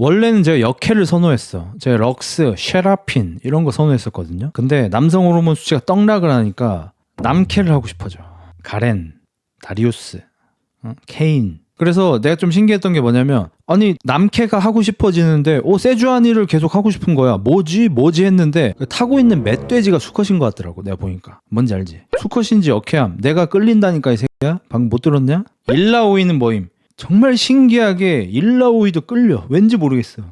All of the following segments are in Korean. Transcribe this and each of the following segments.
원래는 제가 역캐를 선호했어. 제가 럭스, 쉐라핀 이런 거 선호했었거든요. 근데 남성 호르몬 수치가 떡락을 하니까 남캐를 하고 싶어져. 가렌, 다리우스, 케인. 그래서 내가 좀 신기했던 게 뭐냐면, 아니 남캐가 하고 싶어지는데 세주아니를 계속 하고 싶은 거야. 뭐지 했는데 타고 있는 멧돼지가 수컷인 것 같더라고. 내가 보니까. 뭔지 알지? 수컷인지 역캐함. 내가 끌린다니까 이 새끼야. 방금 못 들었냐? 일라오이는 뭐임? 정말 신기하게 일라오이도 끌려. 왠지 모르겠어.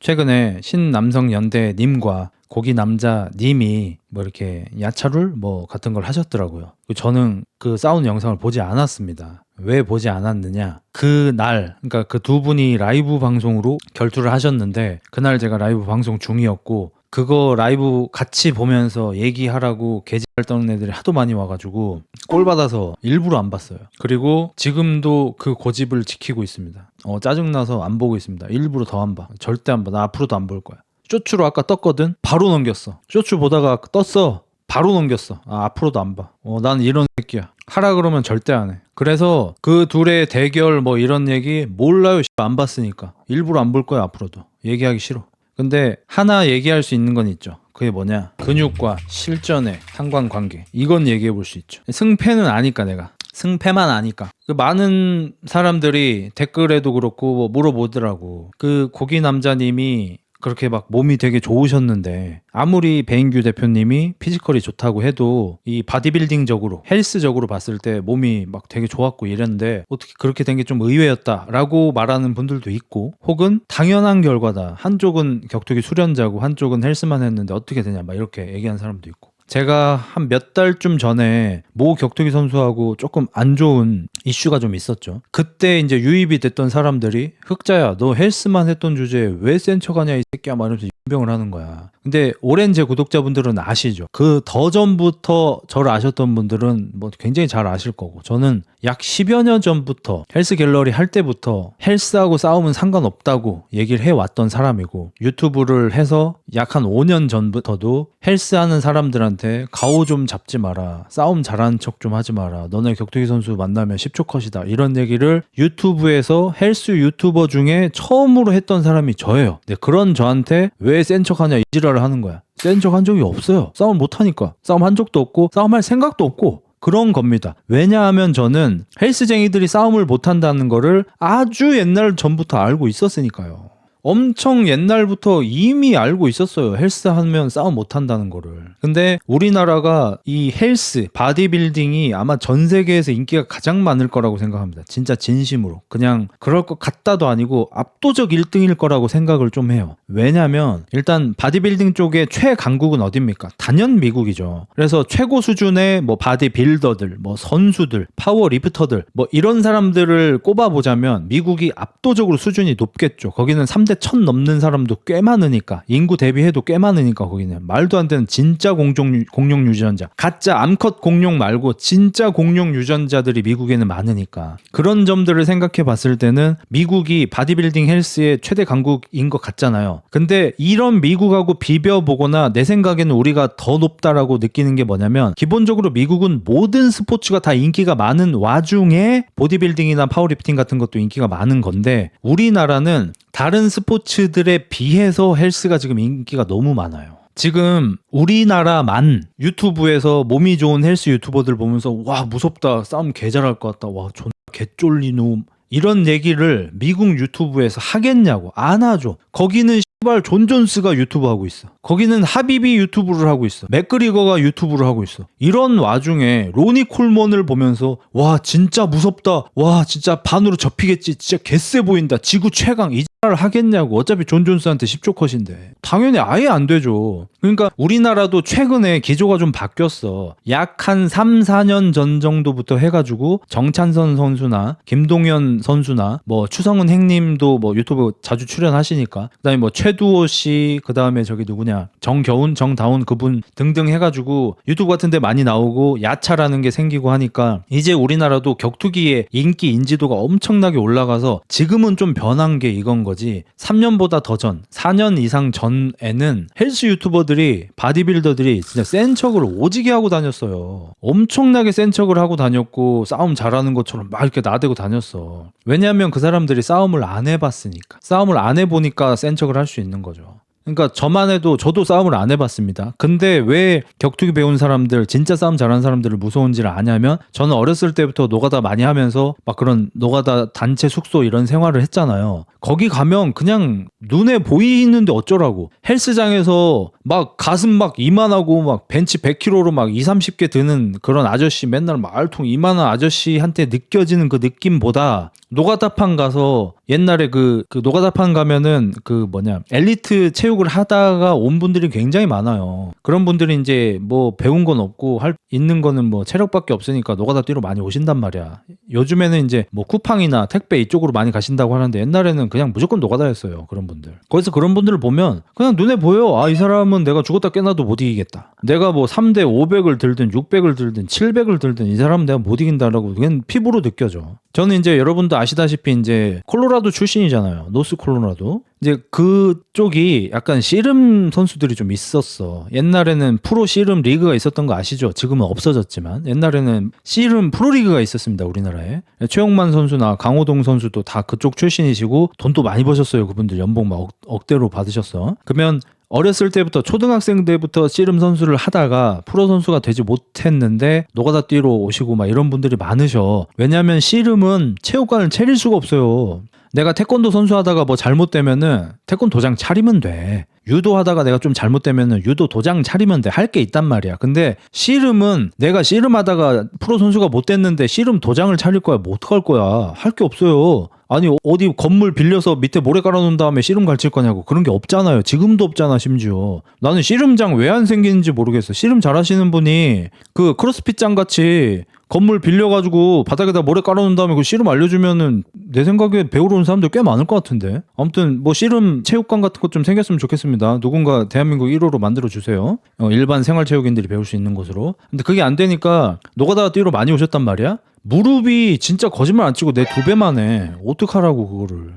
최근에 신남성연대님과 고기남자님이 뭐 이렇게 야차룰 뭐 같은 걸 하셨더라고요. 저는 그 싸우는 영상을 보지 않았습니다. 왜 보지 않았느냐? 그날, 그러니까 그 두 분이 라이브 방송으로 결투를 하셨는데 그날 제가 라이브 방송 중이었고 그거 라이브 같이 보면서 얘기하라고 개지랄 떠는 애들이 하도 많이 와가지고 꼴 받아서 일부러 안 봤어요. 그리고 지금도 그 고집을 지키고 있습니다. 짜증나서 안 보고 있습니다. 일부러 더 안 봐. 절대 안 봐. 나 앞으로도 안 볼 거야. 쇼츠로 아까 떴거든? 바로 넘겼어. 쇼츠 보다가 떴어. 바로 넘겼어. 앞으로도 안 봐. 난 이런 새끼야. 하라 그러면 절대 안 해. 그래서 그 둘의 대결 뭐 이런 얘기 몰라요. 안 봤으니까. 일부러 안 볼 거야. 앞으로도. 얘기하기 싫어. 근데 하나 얘기할 수 있는 건 있죠. 그게 뭐냐? 근육과 실전의 상관관계. 이건 얘기해 볼 수 있죠. 승패는 아니까 내가. 승패만 아니까. 그 많은 사람들이 댓글에도 그렇고 뭐 물어보더라고. 그 고기 남자님이 그렇게 막 몸이 되게 좋으셨는데 아무리 배인규 대표님이 피지컬이 좋다고 해도 이 바디빌딩적으로 헬스적으로 봤을 때 몸이 막 되게 좋았고 이랬는데 어떻게 그렇게 된 게 좀 의외였다라고 말하는 분들도 있고 혹은 당연한 결과다. 한쪽은 격투기 수련자고 한쪽은 헬스만 했는데 어떻게 되냐 막 이렇게 얘기하는 사람도 있고. 제가 한 몇 달쯤 전에 모 격투기 선수하고 조금 안 좋은 이슈가 좀 있었죠. 그때 이제 유입이 됐던 사람들이 흑자야 너 헬스만 했던 주제에 왜 센 척하냐 이 새끼야 말하면서 변명을 하는 거야. 근데 오랜 제 구독자분들은 아시죠. 그 더 전부터 저를 아셨던 분들은 뭐 굉장히 잘 아실 거고 저는 약 10여 년 전부터 헬스 갤러리 할 때부터 헬스하고 싸움은 상관없다고 얘기를 해왔던 사람이고 유튜브를 해서 약 한 5년 전부터도 헬스하는 사람들한테 가오 좀 잡지 마라. 싸움 잘하는 척 좀 하지 마라. 너네 격투기 선수 만나면 10초 컷이다. 이런 얘기를 유튜브에서 헬스 유튜버 중에 처음으로 했던 사람이 저예요. 근데 그런 저한테 왜 센 척하냐 이 지랄을 하는 거야. 센 척 한 적이 없어요. 싸움 못하니까. 싸움 한 적도 없고 싸움할 생각도 없고 그런 겁니다. 왜냐하면 저는 헬스쟁이들이 싸움을 못한다는 거를 아주 옛날 전부터 알고 있었으니까요. 엄청 옛날부터 이미 알고 있었어요. 헬스하면 싸움 못한다는 거를. 근데 우리나라가 이 헬스, 바디빌딩이 아마 전 세계에서 인기가 가장 많을 거라고 생각합니다. 진짜 진심으로. 그냥 그럴 것 같다도 아니고 압도적 1등일 거라고 생각을 좀 해요. 왜냐면 일단 바디빌딩 쪽의 최강국은 어딥니까? 단연 미국이죠. 그래서 최고 수준의 뭐 바디빌더들, 뭐 선수들, 파워리프터들 뭐 이런 사람들을 꼽아보자면 미국이 압도적으로 수준이 높겠죠. 거기는 3대 1000 넘는 사람도 꽤 많으니까 인구 대비해도 꽤 많으니까 거기는 말도 안 되는 진짜 공룡 유전자 가짜 암컷 공룡 말고 진짜 공룡 유전자들이 미국에는 많으니까 그런 점들을 생각해 봤을 때는 미국이 바디빌딩 헬스의 최대 강국인 것 같잖아요. 근데 이런 미국하고 비벼보거나 내 생각에는 우리가 더 높다라고 느끼는 게 뭐냐면 기본적으로 미국은 모든 스포츠가 다 인기가 많은 와중에 보디빌딩이나 파워리프팅 같은 것도 인기가 많은 건데 우리나라는 다른 스포츠들에 비해서 헬스가 지금 인기가 너무 많아요. 지금 우리나라만 유튜브에서 몸이 좋은 헬스 유튜버들 보면서 와 무섭다 싸움 개 잘할 것 같다 와 존나 개쫄리놈 이런 얘기를 미국 유튜브에서 하겠냐고 안 하죠. 거기는 씨발 존 존스가 유튜브 하고 있어. 거기는 하비비 유튜브를 하고 있어. 맥그리거가 유튜브를 하고 있어. 이런 와중에 로니 콜먼을 보면서 와 진짜 무섭다. 와 진짜 반으로 접히겠지. 진짜 개쎄 보인다. 지구 최강 이 X를 하겠냐고. 어차피 존 존스한테 10초 컷인데. 당연히 아예 안 되죠. 그러니까 우리나라도 최근에 기조가 좀 바뀌었어. 약 한 3, 4년 전 정도부터 해가지고 정찬선 선수나 김동현 선수나 뭐 추성훈 행님도 뭐 유튜브 자주 출연하시니까 그다음에 뭐 최두호 씨, 그 다음에 저기 누구냐, 정겨운, 정다운 그분 등등 해가지고 유튜브 같은데 많이 나오고 야차라는 게 생기고 하니까 이제 우리나라도 격투기의 인기 인지도가 엄청나게 올라가서 지금은 좀 변한 게 이건 거지. 3년보다 더 전, 4년 이상 전에는 헬스 유튜버들이, 바디빌더들이 진짜 센 척을 오지게 하고 다녔어요. 엄청나게 센 척을 하고 다녔고 싸움 잘하는 것처럼 막 이렇게 나대고 다녔어. 왜냐하면 그 사람들이 싸움을 안 해봤으니까. 싸움을 안 해보니까 센 척을 할 수 있는 거죠. 그러니까 저만 해도, 저도 싸움을 안 해봤습니다. 근데 왜 격투기 배운 사람들, 진짜 싸움 잘하는 사람들을 무서운지를 아냐면, 저는 어렸을 때부터 노가다 많이 하면서 막 그런 노가다 단체 숙소 이런 생활을 했잖아요. 거기 가면 그냥 눈에 보이는데 어쩌라고. 헬스장에서 막 가슴 막 이만하고 막 벤치 100kg로 막 2, 30개 드는 그런 아저씨, 맨날 막 알통 이만한 아저씨한테 느껴지는 그 느낌보다 노가다판 가서, 옛날에 그 노가다판 가면은 그 뭐냐, 엘리트 체육을 하다가 온 분들이 굉장히 많아요. 그런 분들이 이제 뭐 배운 건 없고 있는 거는 뭐 체력밖에 없으니까 노가다 뛰러 많이 오신단 말이야. 요즘에는 이제 뭐 쿠팡이나 택배 이쪽으로 많이 가신다고 하는데, 옛날에는 그냥 무조건 노가다였어요. 그런 분들. 거기서 그런 분들을 보면 그냥 눈에 보여. 아, 이 사람은 내가 죽었다 깨나도 못 이기겠다. 내가 뭐 3대 500을 들든 600을 들든 700을 들든 이 사람은 내가 못 이긴다라고 그냥 피부로 느껴져. 저는 이제 여러분도 아시다시피 이제 콜로라도 출신이잖아요. 노스 콜로라도. 이제 그쪽이 약간 씨름 선수들이 좀 있었어. 옛날에는 프로 씨름 리그가 있었던 거 아시죠? 지금은 없어졌지만 옛날에는 씨름 프로리그가 있었습니다. 우리나라에. 최용만 선수나 강호동 선수도 다 그쪽 출신이시고 돈도 많이 버셨어요. 그분들 연봉 막 억대로 받으셨어. 그러면 어렸을 때부터, 초등학생 때부터 씨름 선수를 하다가 프로 선수가 되지 못했는데 노가다 뛰러 오시고 막 이런 분들이 많으셔. 왜냐면 씨름은 체육관을 차릴 수가 없어요. 내가 태권도 선수 하다가 뭐 잘못되면은 태권 도장 차리면 돼. 유도 하다가 내가 좀 잘못되면은 유도 도장 차리면 돼. 할 게 있단 말이야. 근데 씨름은 내가 씨름 하다가 프로 선수가 못 됐는데 씨름 도장을 차릴 거야. 뭐 어떡할 거야. 할 게 없어요. 아니 어디 건물 빌려서 밑에 모래 깔아놓은 다음에 씨름 가르칠 거냐고. 그런 게 없잖아요. 지금도 없잖아. 심지어 나는 씨름장 왜 안 생기는지 모르겠어. 씨름 잘하시는 분이 그 크로스핏장 같이 건물 빌려가지고 바닥에다 모래 깔아놓은 다음에 그 씨름 알려주면은 내 생각에 배우러 온 사람들 꽤 많을 것 같은데. 아무튼 뭐 씨름 체육관 같은 것 좀 생겼으면 좋겠습니다. 누군가 대한민국 1호로 만들어주세요. 일반 생활체육인들이 배울 수 있는 곳으로. 근데 그게 안 되니까 노가다 뛰러 많이 오셨단 말이야. 무릎이 진짜 거짓말 안 치고 내 2배만 해. 어떡하라고 그거를.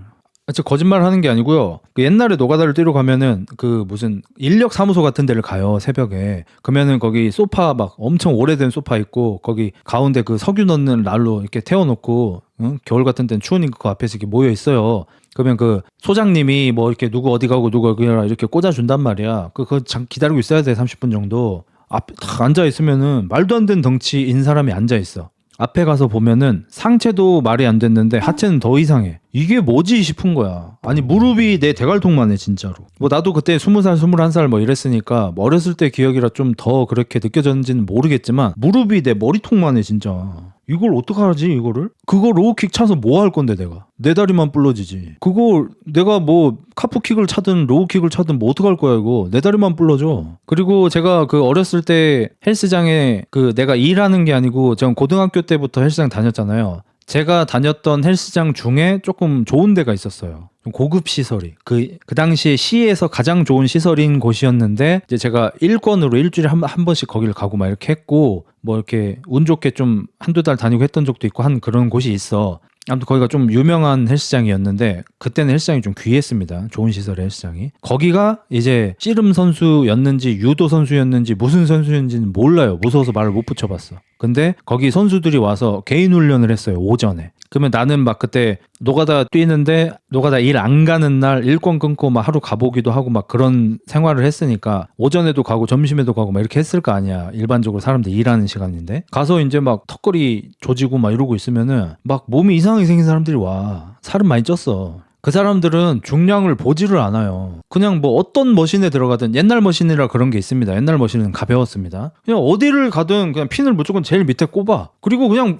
진짜 거짓말 하는 게 아니고요. 그 옛날에 노가다를 뛰러 가면은 그 무슨 인력 사무소 같은 데를 가요. 새벽에. 그러면은 거기 소파 막 엄청 오래된 소파 있고, 거기 가운데 그 석유 넣는 난로 이렇게 태워놓고, 응? 겨울 같은 때는 추우니까 그 앞에서 이렇게 모여 있어요. 그러면 그 소장님이 뭐 이렇게 누구 어디 가고 누구 어디 가라 이렇게 꽂아준단 말이야. 그거 기다리고 있어야 돼. 30분 정도. 앞에 딱 앉아 있으면은 말도 안 되는 덩치인 사람이 앉아 있어. 앞에 가서 보면은 상체도 말이 안 됐는데 하체는 더 이상해. 이게 뭐지 싶은 거야. 아니 무릎이 내 대갈통만 해 진짜로. 뭐 나도 그때 20살 21살 뭐 이랬으니까 뭐 어렸을 때 기억이라 좀 더 그렇게 느껴졌는지는 모르겠지만 무릎이 내 머리통만 해 진짜. 이걸 어떡하지 이거를? 그거 로우킥 차서 뭐 할 건데 내가. 내 다리만 불러지지. 그거 내가 뭐 카프킥을 차든 로우킥을 차든 뭐 어떡할 거야 이거. 내 다리만 불러져. 그리고 제가 그 어렸을 때 헬스장에 그 내가 일하는 게 아니고 전 고등학교 때부터 헬스장 다녔잖아요. 제가 다녔던 헬스장 중에 조금 좋은 데가 있었어요. 고급 시설이. 그 당시에 시에서 가장 좋은 시설인 곳이었는데, 이제 제가 일권으로 일주일에 한 번씩 거기를 가고 막 이렇게 했고, 뭐 이렇게 운 좋게 좀 한두 달 다니고 했던 적도 있고 한 그런 곳이 있어. 아무튼 거기가 좀 유명한 헬스장이었는데, 그때는 헬스장이 좀 귀했습니다. 좋은 시설의 헬스장이. 거기가 이제 씨름 선수였는지 유도 선수였는지 무슨 선수였는지는 몰라요. 무서워서 말을 못 붙여봤어. 근데 거기 선수들이 와서 개인 훈련을 했어요. 오전에. 그러면 나는 막 그때 노가다 뛰는데 노가다 일 안 가는 날 일권 끊고 막 하루 가보기도 하고 막 그런 생활을 했으니까 오전에도 가고 점심에도 가고 막 이렇게 했을 거 아니야. 일반적으로 사람들 일하는 시간인데. 가서 이제 막 턱걸이 조지고 막 이러고 있으면은 막 몸이 이상하게 생긴 사람들이 와. 살은 많이 쪘어. 그 사람들은 중량을 보지를 않아요. 그냥 뭐 어떤 머신에 들어가든, 옛날 머신이라 그런 게 있습니다. 옛날 머신은 가벼웠습니다. 그냥 어디를 가든 그냥 핀을 무조건 제일 밑에 꼽아. 그리고 그냥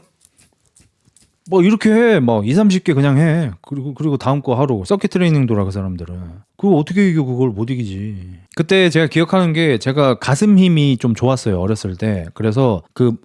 뭐 이렇게 해. 막 2, 30개 그냥 해. 그리고 다음 거 하루 서킷 트레이닝 돌아. 그 사람들은. 그거 어떻게 이겨. 그걸 못 이기지. 그때 제가 기억하는 게, 제가 가슴 힘이 좀 좋았어요. 어렸을 때. 그래서 그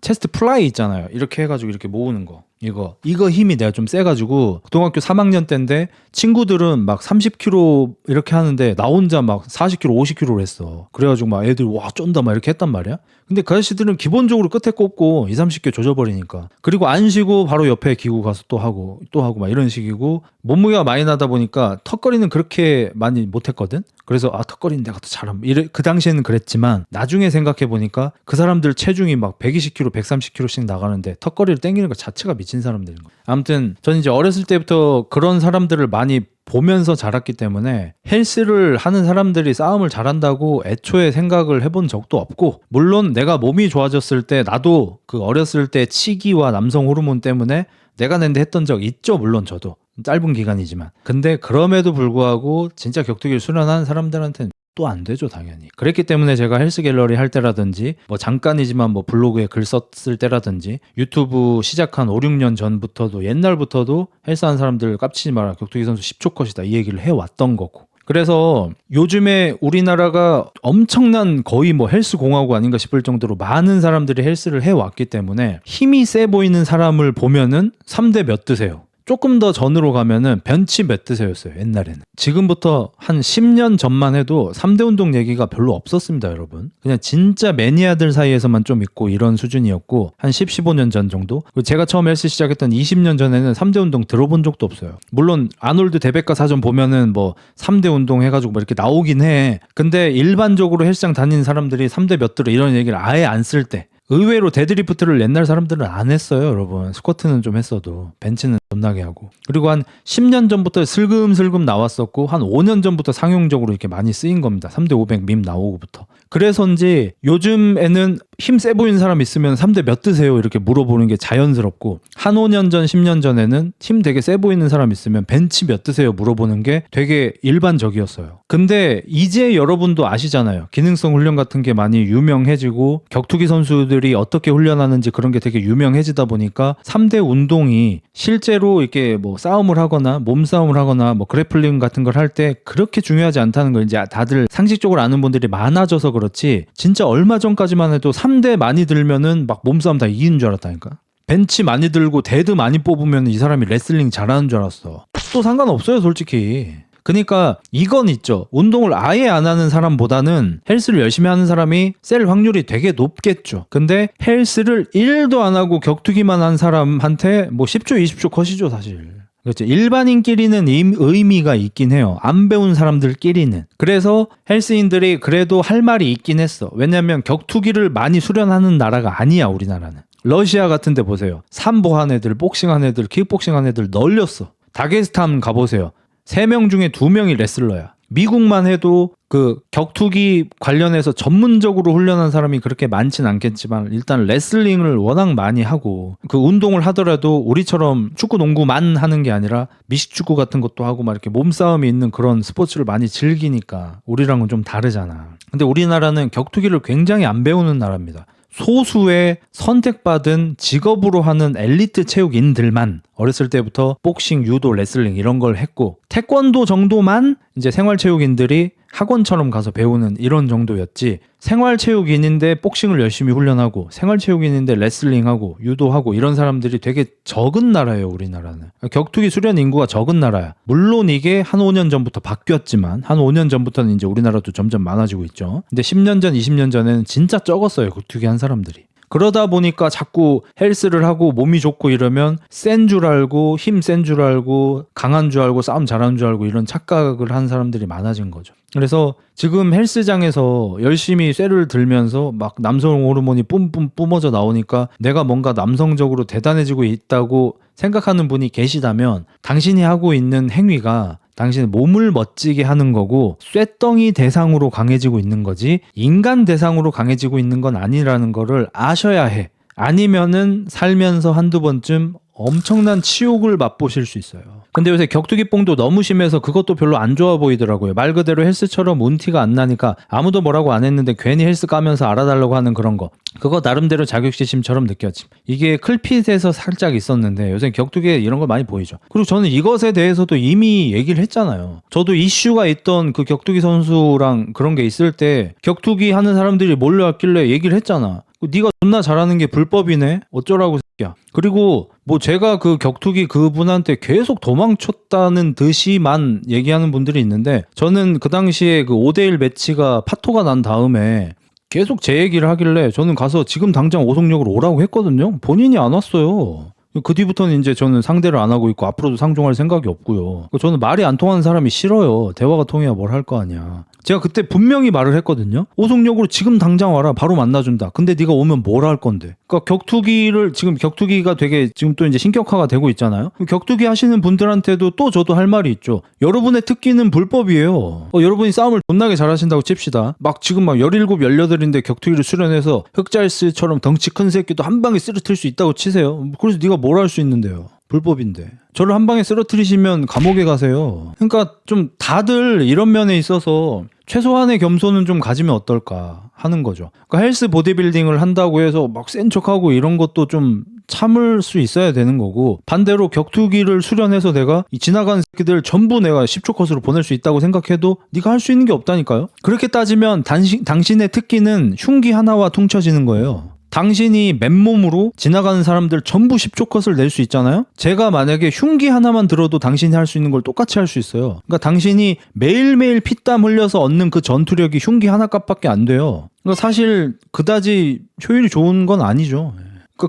체스트 플라이 있잖아요. 이렇게 해가지고 이렇게 모으는 거. 이거 힘이 내가 좀 세가지고 고등학교 3학년 때인데 친구들은 막 30kg 이렇게 하는데 나 혼자 막 40kg, 50kg를 했어. 그래가지고 막 애들 와 쫀다 막 이렇게 했단 말이야. 근데 그 아저씨들은 기본적으로 끝에 꼽고 2, 30kg 조져버리니까. 그리고 안 쉬고 바로 옆에 기구 가서 또 하고 막 이런 식이고 몸무게가 많이 나다 보니까 턱걸이는 그렇게 많이 못했거든. 그래서 턱걸이는 내가 더 잘함. 그 당시에는 그랬지만 나중에 생각해 보니까 그 사람들 체중이 막 120kg, 130kg씩 나가는데 턱걸이를 땡기는 것 자체가 미친 사람들인 거야. 아무튼 저는 이제 어렸을 때부터 그런 사람들을 많이 보면서 자랐기 때문에 헬스를 하는 사람들이 싸움을 잘한다고 애초에 생각을 해본 적도 없고, 물론 내가 몸이 좋아졌을 때 나도 그 어렸을 때 치기와 남성 호르몬 때문에 내가 낸데 했던 적 있죠. 물론 저도 짧은 기간이지만. 근데 그럼에도 불구하고 진짜 격투기를 수련하는 사람들한테는 또 안 되죠, 당연히. 그랬기 때문에 제가 헬스 갤러리 할 때라든지 뭐 잠깐이지만 뭐 블로그에 글 썼을 때라든지 유튜브 시작한 5, 6년 전부터도 옛날부터도 헬스하는 사람들 깝치지 마라, 격투기 선수 10초 컷이다, 이 얘기를 해왔던 거고. 그래서 요즘에 우리나라가 엄청난 거의 뭐 헬스 공화국 아닌가 싶을 정도로 많은 사람들이 헬스를 해왔기 때문에 힘이 세 보이는 사람을 보면은 3대 몇 드세요. 조금 더 전으로 가면은 벤치 몇 드세요였어요, 옛날에는. 지금부터 한 10년 전만 해도 3대 운동 얘기가 별로 없었습니다, 여러분. 그냥 진짜 매니아들 사이에서만 좀 있고 이런 수준이었고, 한 10, 15년 전 정도? 제가 처음 헬스 시작했던 20년 전에는 3대 운동 들어본 적도 없어요. 물론 아놀드 대백과 사전 보면은 뭐 3대 운동 해가지고 뭐 이렇게 나오긴 해. 근데 일반적으로 헬스장 다니는 사람들이 3대 몇 들어 이런 얘기를 아예 안 쓸 때, 의외로 데드리프트를 옛날 사람들은 안 했어요, 여러분. 스쿼트는 좀 했어도 벤치는 존나게 하고. 그리고 한 10년 전부터 슬금슬금 나왔었고 한 5년 전부터 상용적으로 이렇게 많이 쓰인 겁니다. 3대 500 밈 나오고부터. 그래서인지 요즘에는 힘 세 보이는 사람 있으면 3대 몇 드세요? 이렇게 물어보는 게 자연스럽고, 한 5년 전, 10년 전에는 힘 되게 세 보이는 사람 있으면 벤치 몇 드세요? 물어보는 게 되게 일반적이었어요. 근데 이제 여러분도 아시잖아요. 기능성 훈련 같은 게 많이 유명해지고 격투기 선수들이 어떻게 훈련하는지 그런 게 되게 유명해지다 보니까 3대 운동이 실제로 이렇게 뭐 싸움을 하거나 몸싸움을 하거나 뭐 그래플링 같은 걸 할 때 그렇게 중요하지 않다는 걸 이제 다들 상식적으로 아는 분들이 많아져서 그렇지, 진짜 얼마 전까지만 해도 3대 많이 들면은 막 몸싸움 다 이기는 줄 알았다니까. 벤치 많이 들고 데드 많이 뽑으면 이 사람이 레슬링 잘하는 줄 알았어. 또 상관없어요, 솔직히. 그러니까 이건 있죠. 운동을 아예 안 하는 사람보다는 헬스를 열심히 하는 사람이 셀 확률이 되게 높겠죠. 근데 헬스를 1도 안 하고 격투기만 한 사람한테 뭐 10초, 20초 컷이죠, 사실. 그렇죠. 일반인끼리는 의미가 있긴 해요. 안 배운 사람들끼리는. 그래서 헬스인들이 그래도 할 말이 있긴 했어. 왜냐면 격투기를 많이 수련하는 나라가 아니야, 우리나라는. 러시아 같은 데 보세요. 삼보한 애들, 복싱한 애들, 킥복싱한 애들 널렸어. 다게스탄 가보세요. 3명 중에 2명이 레슬러야. 미국만 해도 그 격투기 관련해서 전문적으로 훈련한 사람이 그렇게 많진 않겠지만 일단 레슬링을 워낙 많이 하고, 그 운동을 하더라도 우리처럼 축구 농구만 하는 게 아니라 미식축구 같은 것도 하고 막 이렇게 몸싸움이 있는 그런 스포츠를 많이 즐기니까 우리랑은 좀 다르잖아. 근데 우리나라는 격투기를 굉장히 안 배우는 나라입니다. 소수의 선택받은 직업으로 하는 엘리트 체육인들만 어렸을 때부터 복싱, 유도, 레슬링 이런 걸 했고, 태권도 정도만 이제 생활체육인들이 학원처럼 가서 배우는 이런 정도였지, 생활체육인인데 복싱을 열심히 훈련하고 생활체육인인데 레슬링하고 유도하고 이런 사람들이 되게 적은 나라예요, 우리나라는. 격투기 수련 인구가 적은 나라야. 물론 이게 한 5년 전부터 바뀌었지만 한 5년 전부터는 이제 우리나라도 점점 많아지고 있죠. 근데 10년 전, 20년 전에는 진짜 적었어요, 격투기 한 사람들이. 그러다 보니까 자꾸 헬스를 하고 몸이 좋고 이러면 센 줄 알고, 힘 센 줄 알고, 강한 줄 알고, 싸움 잘하는 줄 알고 이런 착각을 한 사람들이 많아진 거죠. 그래서 지금 헬스장에서 열심히 쇠를 들면서 막 남성 호르몬이 뿜뿜 뿜어져 나오니까 내가 뭔가 남성적으로 대단해지고 있다고 생각하는 분이 계시다면 당신이 하고 있는 행위가 당신의 몸을 멋지게 하는 거고 쇠덩이 대상으로 강해지고 있는 거지 인간 대상으로 강해지고 있는 건 아니라는 거를 아셔야 해. 아니면은 살면서 한두 번쯤 엄청난 치욕을 맛보실 수 있어요. 근데 요새 격투기뽕도 너무 심해서 그것도 별로 안 좋아 보이더라고요. 말 그대로 헬스처럼 운티가 안 나니까 아무도 뭐라고 안 했는데 괜히 헬스 까면서 알아달라고 하는 그런 거. 그거 나름대로 자격지심처럼 느꼈지. 이게 클핏에서 살짝 있었는데 요새 격투기에 이런 걸 많이 보이죠. 그리고 저는 이것에 대해서도 이미 얘기를 했잖아요. 저도 이슈가 있던 그 격투기 선수랑 그런 게 있을 때 격투기 하는 사람들이 몰려왔길래 얘기를 했잖아. 네가 존나 잘하는 게 불법이네 어쩌라고 새끼야. 그리고 뭐 제가 그 격투기 그분한테 계속 도망쳤다는 듯이만 얘기하는 분들이 있는데, 저는 그 당시에 그 5대1 매치가 파토가 난 다음에 계속 제 얘기를 하길래 저는 가서 지금 당장 오송역으로 오라고 했거든요. 본인이 안 왔어요. 그 뒤부터는 이제 저는 상대를 안 하고 있고 앞으로도 상종할 생각이 없고요. 저는 말이 안 통하는 사람이 싫어요. 대화가 통해야 뭘 할 거 아니야. 제가 그때 분명히 말을 했거든요. 오송역으로 지금 당장 와라. 바로 만나준다. 근데 네가 오면 뭘 할 건데? 그러니까 격투기를 지금 격투기가 되게 지금 또 이제 신격화가 되고 있잖아요. 격투기 하시는 분들한테도 또 저도 할 말이 있죠. 여러분의 특기는 불법이에요. 여러분이 싸움을 존나게 잘하신다고 칩시다. 막 지금 막 17, 18인데 격투기를 수련해서 흑잘스처럼 덩치 큰 새끼도 한 방에 쓰러뜨릴 수 있다고 치세요. 그래서 네가 뭘 할 수 있는데요. 불법인데. 저를 한 방에 쓰러뜨리시면 감옥에 가세요. 그러니까 좀 다들 이런 면에 있어서 최소한의 겸손은 좀 가지면 어떨까 하는 거죠. 그러니까 헬스 보디빌딩을 한다고 해서 막 센 척하고 이런 것도 좀 참을 수 있어야 되는 거고, 반대로 격투기를 수련해서 내가 이 지나가는 새끼들 전부 내가 10초 컷으로 보낼 수 있다고 생각해도 네가 할 수 있는 게 없다니까요. 그렇게 따지면 당신의 특기는 흉기 하나와 퉁쳐지는 거예요. 당신이 맨몸으로 지나가는 사람들 전부 10초 컷을 낼 수 있잖아요. 제가 만약에 흉기 하나만 들어도 당신이 할 수 있는 걸 똑같이 할 수 있어요. 그러니까 당신이 매일매일 피땀 흘려서 얻는 그 전투력이 흉기 하나 값밖에 안 돼요. 그러니까 사실 그다지 효율이 좋은 건 아니죠.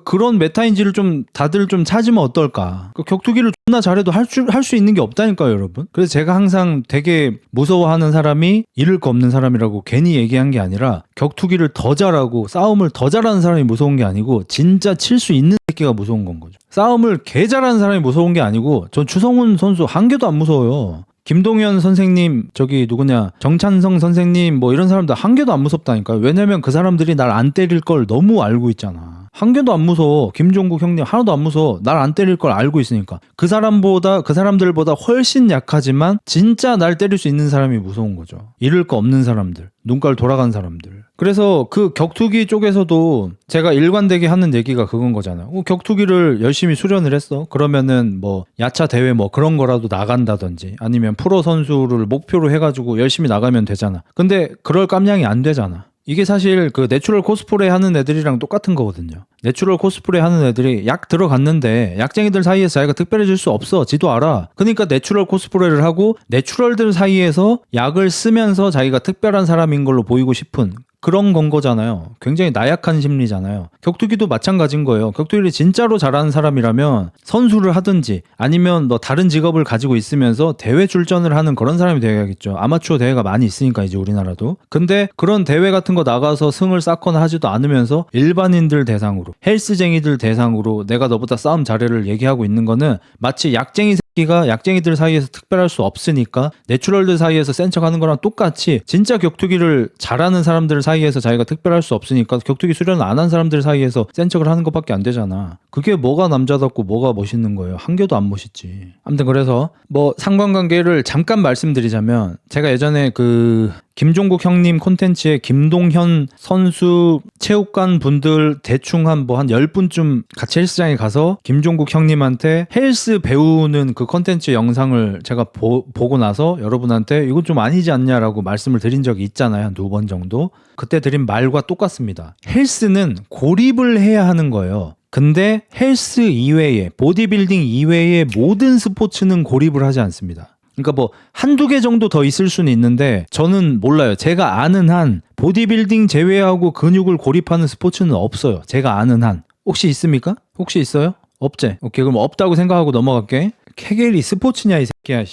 그런 메타인지를 좀 다들 좀 찾으면 어떨까. 격투기를 존나 잘해도 할 수 있는 게 없다니까요, 여러분. 그래서 제가 항상 되게 무서워하는 사람이 잃을 거 없는 사람이라고 괜히 얘기한 게 아니라, 격투기를 더 잘하고 싸움을 더 잘하는 사람이 무서운 게 아니고 진짜 칠 수 있는 새끼가 무서운 건 거죠. 싸움을 개 잘하는 사람이 무서운 게 아니고, 전 추성훈 선수 한 개도 안 무서워요. 김동현 선생님, 저기 누구냐, 정찬성 선생님, 뭐 이런 사람들 한 개도 안 무섭다니까요. 왜냐면 그 사람들이 날 안 때릴 걸 너무 알고 있잖아. 한 개도 안 무서워. 김종국 형님 하나도 안 무서워. 날 안 때릴 걸 알고 있으니까. 그 사람들보다 훨씬 약하지만 진짜 날 때릴 수 있는 사람이 무서운 거죠. 잃을 거 없는 사람들, 눈깔 돌아간 사람들. 그래서 그 격투기 쪽에서도 제가 일관되게 하는 얘기가 그건 거잖아요. 격투기를 열심히 수련을 했어. 그러면은 뭐 야차 대회 뭐 그런 거라도 나간다든지, 아니면 프로 선수를 목표로 해가지고 열심히 나가면 되잖아. 근데 그럴 깜냥이 안 되잖아. 이게 사실 그 내추럴 코스프레 하는 애들이랑 똑같은 거거든요. 내추럴 코스프레 하는 애들이 약 들어갔는데 약쟁이들 사이에서 자기가 특별해질 수 없어. 지도 알아. 그러니까 내추럴 코스프레를 하고 내추럴들 사이에서 약을 쓰면서 자기가 특별한 사람인 걸로 보이고 싶은 그런 건 거잖아요. 굉장히 나약한 심리잖아요. 격투기도 마찬가지인 거예요. 격투기를 진짜로 잘하는 사람이라면 선수를 하든지 아니면 뭐 다른 직업을 가지고 있으면서 대회 출전을 하는 그런 사람이 되어야겠죠. 아마추어 대회가 많이 있으니까 이제 우리나라도. 근데 그런 대회 같은 거 나가서 승을 쌓거나 하지도 않으면서 일반인들 대상으로, 헬스쟁이들 대상으로 내가 너보다 싸움 잘해를 얘기하고 있는 거는 마치 약쟁이들 사이에서 특별할 수 없으니까 내추럴들 사이에서 센 척하는 거랑 똑같이, 진짜 격투기를 잘하는 사람들 사이에서 자기가 특별할 수 없으니까 격투기 수련을 안 한 사람들 사이에서 센 척을 하는 것밖에 안 되잖아. 그게 뭐가 남자답고 뭐가 멋있는 거예요. 한 개도 안 멋있지. 아무튼 그래서 뭐 상관관계를 잠깐 말씀드리자면, 제가 예전에 그 김종국 형님 콘텐츠에 김동현 선수 체육관 분들 대충 한 10분쯤 같이 헬스장에 가서 김종국 형님한테 헬스 배우는 그 콘텐츠 영상을 제가 보고 나서 여러분한테 이건 좀 아니지 않냐라고 말씀을 드린 적이 있잖아요. 한 2번 정도. 그때 드린 말과 똑같습니다. 헬스는 고립을 해야 하는 거예요. 근데 헬스 이외에, 보디빌딩 이외의 모든 스포츠는 고립을 하지 않습니다. 그러니까 뭐 한두 개 정도 더 있을 수는 있는데 저는 몰라요. 제가 아는 한 보디빌딩 제외하고 근육을 고립하는 스포츠는 없어요. 제가 아는 한. 혹시 있습니까? 혹시 있어요? 없지? 오케이, 그럼 없다고 생각하고 넘어갈게. 케겔이 스포츠냐 이 새끼야.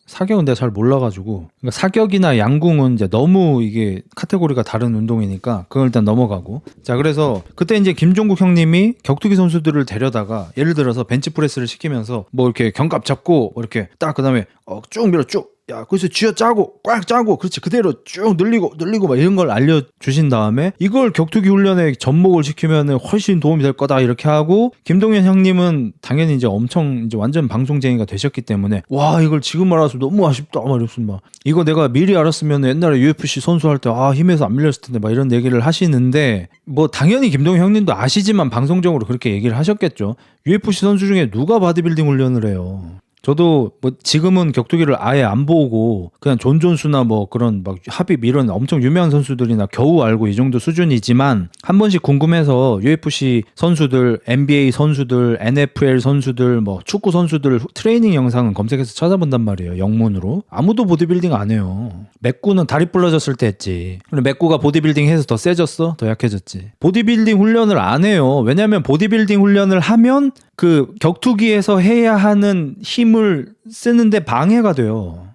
사격은 내가 잘 몰라가지고. 그러니까 사격이나 양궁은 이제 너무 이게 카테고리가 다른 운동이니까 그걸 일단 넘어가고. 자, 그래서 그때 이제 김종국 형님이 격투기 선수들을 데려다가 예를 들어서 벤치프레스를 시키면서 뭐 이렇게 견갑 잡고 뭐 이렇게 딱 그다음에 쭉 밀어 쭉. 야, 그래서 쥐어 짜고 꽉 짜고 그렇지 그대로 쭉 늘리고 막 이런 걸 알려주신 다음에 이걸 격투기 훈련에 접목을 시키면 훨씬 도움이 될 거다 이렇게 하고, 김동현 형님은 당연히 이제 엄청 이제 완전 방송쟁이가 되셨기 때문에 와 이걸 지금 알아서 너무 아쉽다 막 이러면서 막 이거 내가 미리 알았으면 옛날에 UFC 선수할 때 힘에서 안 밀렸을 텐데 막 이런 얘기를 하시는데, 뭐 당연히 김동현 형님도 아시지만 방송적으로 그렇게 얘기를 하셨겠죠. UFC 선수 중에 누가 바디빌딩 훈련을 해요? 저도 뭐 지금은 격투기를 아예 안 보고 그냥 존 존스나 뭐 그런 막 하빕 이런 엄청 유명한 선수들이나 겨우 알고 이 정도 수준이지만 한 번씩 궁금해서 UFC 선수들, NBA 선수들, NFL 선수들, 뭐 축구 선수들 트레이닝 영상은 검색해서 찾아본단 말이에요. 영문으로. 아무도 보디빌딩 안 해요. 맥구는 다리 부러졌을 때 했지. 근데 맥구가 보디빌딩 해서 더 세졌어? 더 약해졌지. 보디빌딩 훈련을 안 해요. 왜냐면 보디빌딩 훈련을 하면 그 격투기에서 해야 하는 힘을 쓰는데 방해가 돼요.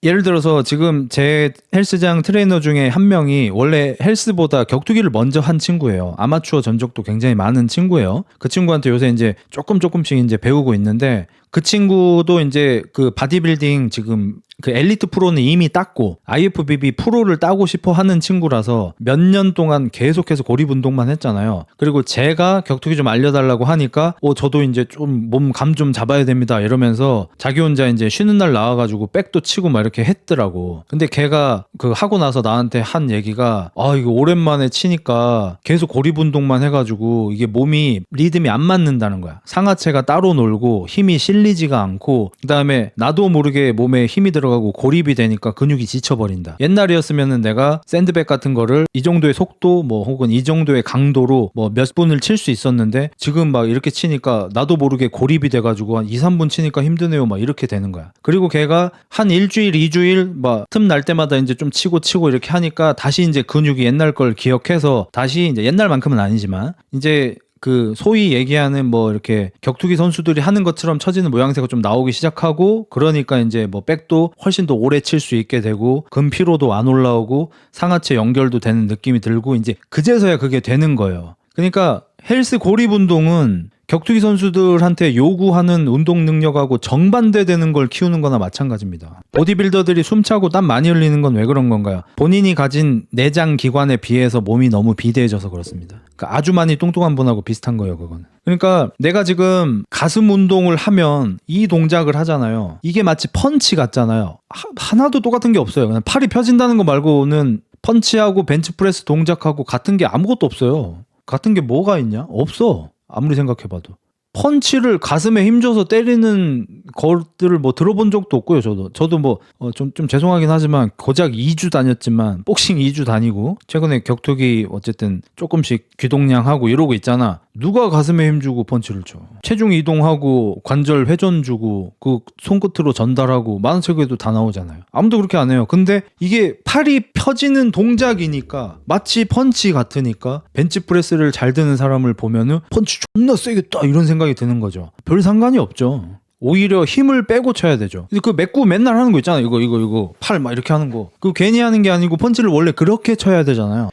예를 들어서 지금 제 헬스장 트레이너 중에 한 명이 원래 헬스보다 격투기를 먼저 한 친구예요. 아마추어 전적도 굉장히 많은 친구예요. 그 친구한테 요새 이제 조금씩 이제 배우고 있는데 그 친구도 이제 그 바디빌딩 지금 그 엘리트 프로는 이미 땄고 IFBB 프로를 따고 싶어 하는 친구라서 몇 년 동안 계속해서 고립 운동만 했잖아요. 그리고 제가 격투기 좀 알려달라고 하니까 저도 이제 좀 몸 감 좀 잡아야 됩니다 이러면서 자기 혼자 이제 쉬는 날 나와가지고 백도 치고 막 이렇게 했더라고. 근데 걔가 그 하고 나서 나한테 한 얘기가 이거 오랜만에 치니까 계속 고립 운동만 해가지고 이게 몸이 리듬이 안 맞는다는 거야. 상하체가 따로 놀고 힘이 실리지가 않고 그다음에 나도 모르게 몸에 힘이 들어가고 고립이 되니까 근육이 지쳐버린다. 옛날이었으면은 내가 샌드백 같은 거를 이 정도의 속도 뭐 혹은 이 정도의 강도로 뭐 몇 분을 칠 수 있었는데 지금 막 이렇게 치니까 나도 모르게 고립이 돼가지고 한 2, 3분 치니까 힘드네요 막 이렇게 되는 거야. 그리고 걔가 한 일주일, 2주일 막 틈 날 때마다 이제 좀 치고 이렇게 하니까 다시 이제 근육이 옛날 걸 기억해서 다시 이제 옛날만큼은 아니지만 이제 그 소위 얘기하는 뭐 이렇게 격투기 선수들이 하는 것처럼 처지는 모양새가 좀 나오기 시작하고 그러니까 이제 뭐 백도 훨씬 더 오래 칠 수 있게 되고 근피로도 안 올라오고 상하체 연결도 되는 느낌이 들고 이제 그제서야 그게 되는 거예요. 그러니까 헬스 고립 운동은 격투기 선수들한테 요구하는 운동 능력하고 정반대되는 걸 키우는 거나 마찬가지입니다. 보디빌더들이 숨차고 땀 많이 흘리는 건 왜 그런 건가요? 본인이 가진 내장 기관에 비해서 몸이 너무 비대해져서 그렇습니다. 그러니까 아주 많이 뚱뚱한 분하고 비슷한 거예요, 그건. 그러니까 내가 지금 가슴 운동을 하면 이 동작을 하잖아요. 이게 마치 펀치 같잖아요. 하나도 똑같은 게 없어요. 그냥 팔이 펴진다는 거 말고는 펀치하고 벤치프레스 동작하고 같은 게 아무것도 없어요. 같은 게 뭐가 있냐? 없어. 아무리 생각해봐도. 펀치를 가슴에 힘줘서 때리는 것들을 뭐 들어본 적도 없고요. 저도 뭐 좀 죄송하긴 하지만 고작 2주 다녔지만 복싱 2주 다니고 최근에 격투기 어쨌든 조금씩 귀동냥하고 이러고 있잖아. 누가 가슴에 힘주고 펀치를 쳐? 체중 이동하고 관절 회전 주고 그 손끝으로 전달하고 만화책에도 다 나오잖아요. 아무도 그렇게 안 해요. 근데 이게 팔이 펴지는 동작이니까 마치 펀치 같으니까 벤치프레스를 잘 드는 사람을 보면은 펀치 존나 세겠다 이런 생각이 드는 거죠. 별 상관이 없죠. 오히려 힘을 빼고 쳐야 되죠. 근데 그 맥구 맨날 하는 거 있잖아요. 이거 팔 막 이렇게 하는 거. 그거 괜히 하는 게 아니고 펀치를 원래 그렇게 쳐야 되잖아요.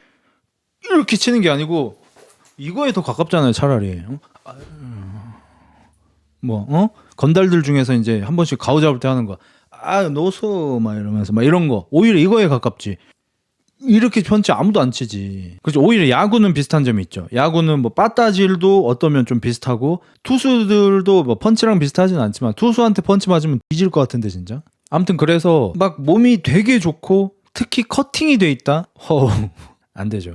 이렇게 치는 게 아니고 이거에 더 가깝잖아요, 차라리. 건달들 중에서 이제 한 번씩 가오 잡을 때 하는 거. 노소 막 이러면서 막 이런 거. 오히려 이거에 가깝지. 이렇게 펀치 아무도 안 치지. 그렇죠. 오히려 야구는 비슷한 점이 있죠. 야구는 뭐 빠따질도 어떠면 좀 비슷하고 투수들도 뭐 펀치랑 비슷하진 않지만 투수한테 펀치 맞으면 뒤질 것 같은데 진짜. 아무튼 그래서 막 몸이 되게 좋고 특히 커팅이 돼 있다. 안 되죠.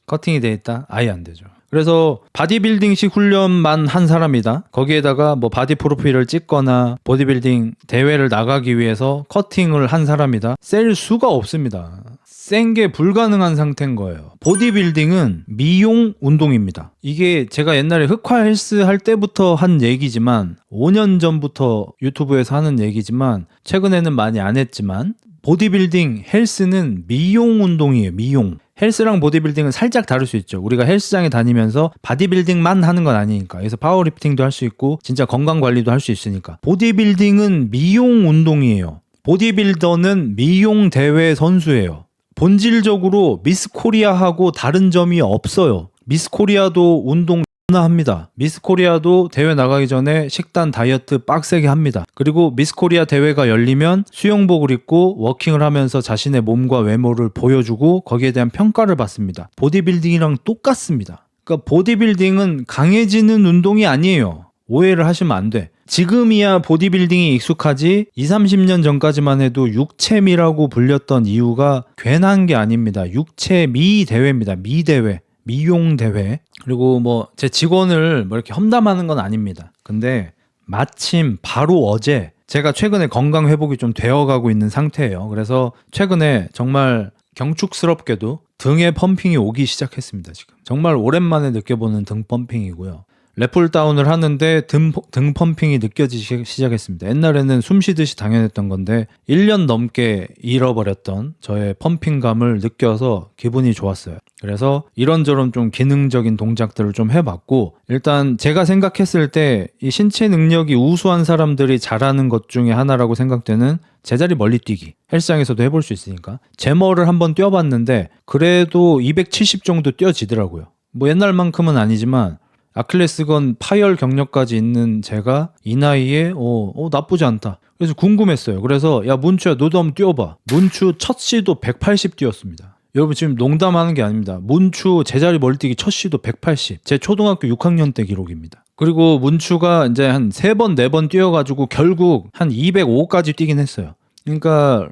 커팅이 돼 있다? 아예 안 되죠. 그래서 바디빌딩식 훈련만 한 사람이다. 거기에다가 뭐 바디 프로필을 찍거나 보디빌딩 대회를 나가기 위해서 커팅을 한 사람이다. 셀 수가 없습니다. 센 게 불가능한 상태인 거예요. 보디빌딩은 미용 운동입니다. 이게 제가 옛날에 흑화 헬스 할 때부터 한 얘기지만 5년 전부터 유튜브에서 하는 얘기지만 최근에는 많이 안 했지만 보디빌딩 헬스는 미용 운동이에요. 미용. 헬스랑 보디빌딩은 살짝 다를 수 있죠. 우리가 헬스장에 다니면서 바디빌딩만 하는 건 아니니까. 그래서 파워리프팅도 할 수 있고 진짜 건강관리도 할 수 있으니까. 보디빌딩은 미용 운동이에요. 보디빌더는 미용 대회 선수예요. 본질적으로 미스 코리아하고 다른 점이 없어요. 미스 코리아도 운동 합니다. 미스 코리아도 대회 나가기 전에 식단 다이어트 빡세게 합니다. 그리고 미스 코리아 대회가 열리면 수영복을 입고 워킹을 하면서 자신의 몸과 외모를 보여주고 거기에 대한 평가를 받습니다. 보디빌딩이랑 똑같습니다. 그러니까 보디빌딩은 강해지는 운동이 아니에요. 오해를 하시면 안 돼. 지금이야 보디빌딩이 익숙하지 20, 30년 전까지만 해도 육체미라고 불렸던 이유가 괜한 게 아닙니다. 육체미 대회입니다. 미 대회. 미용 대회. 그리고 뭐 제 직원을 뭐 이렇게 험담하는 건 아닙니다. 근데 마침 바로 어제 제가 최근에 건강 회복이 좀 되어가고 있는 상태예요. 그래서 최근에 정말 경축스럽게도 등에 펌핑이 오기 시작했습니다. 지금 정말 오랜만에 느껴보는 등 펌핑이고요. 랩풀다운을 하는데 등 펌핑이 느껴지기 시작했습니다. 옛날에는 숨쉬듯이 당연했던 건데 1년 넘게 잃어버렸던 저의 펌핑감을 느껴서 기분이 좋았어요. 그래서 이런저런 좀 기능적인 동작들을 좀 해봤고, 일단 제가 생각했을 때 이 신체 능력이 우수한 사람들이 잘하는 것 중에 하나라고 생각되는 제자리 멀리 뛰기, 헬스장에서도 해볼 수 있으니까 제머를 한번 뛰어봤는데 그래도 270 정도 뛰어지더라고요. 뭐 옛날만큼은 아니지만 아킬레스건 파열 경력까지 있는 제가 이 나이에 나쁘지 않다. 그래서 궁금했어요. 그래서 야 문추야 너도 한번 뛰어봐. 문추 첫 시도 180 뛰었습니다. 여러분 지금 농담하는 게 아닙니다. 문추 제자리 멀뛰기 첫 시도 180. 제 초등학교 6학년 때 기록입니다. 그리고 문추가 이제 한 3번, 4번 뛰어가지고 결국 한 205까지 뛰긴 했어요. 그러니까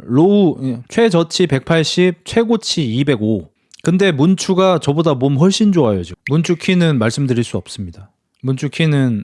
최저치 180, 최고치 205. 근데 문추가 저보다 몸 훨씬 좋아요. 지금 문추 키는 말씀드릴 수 없습니다. 문추 키는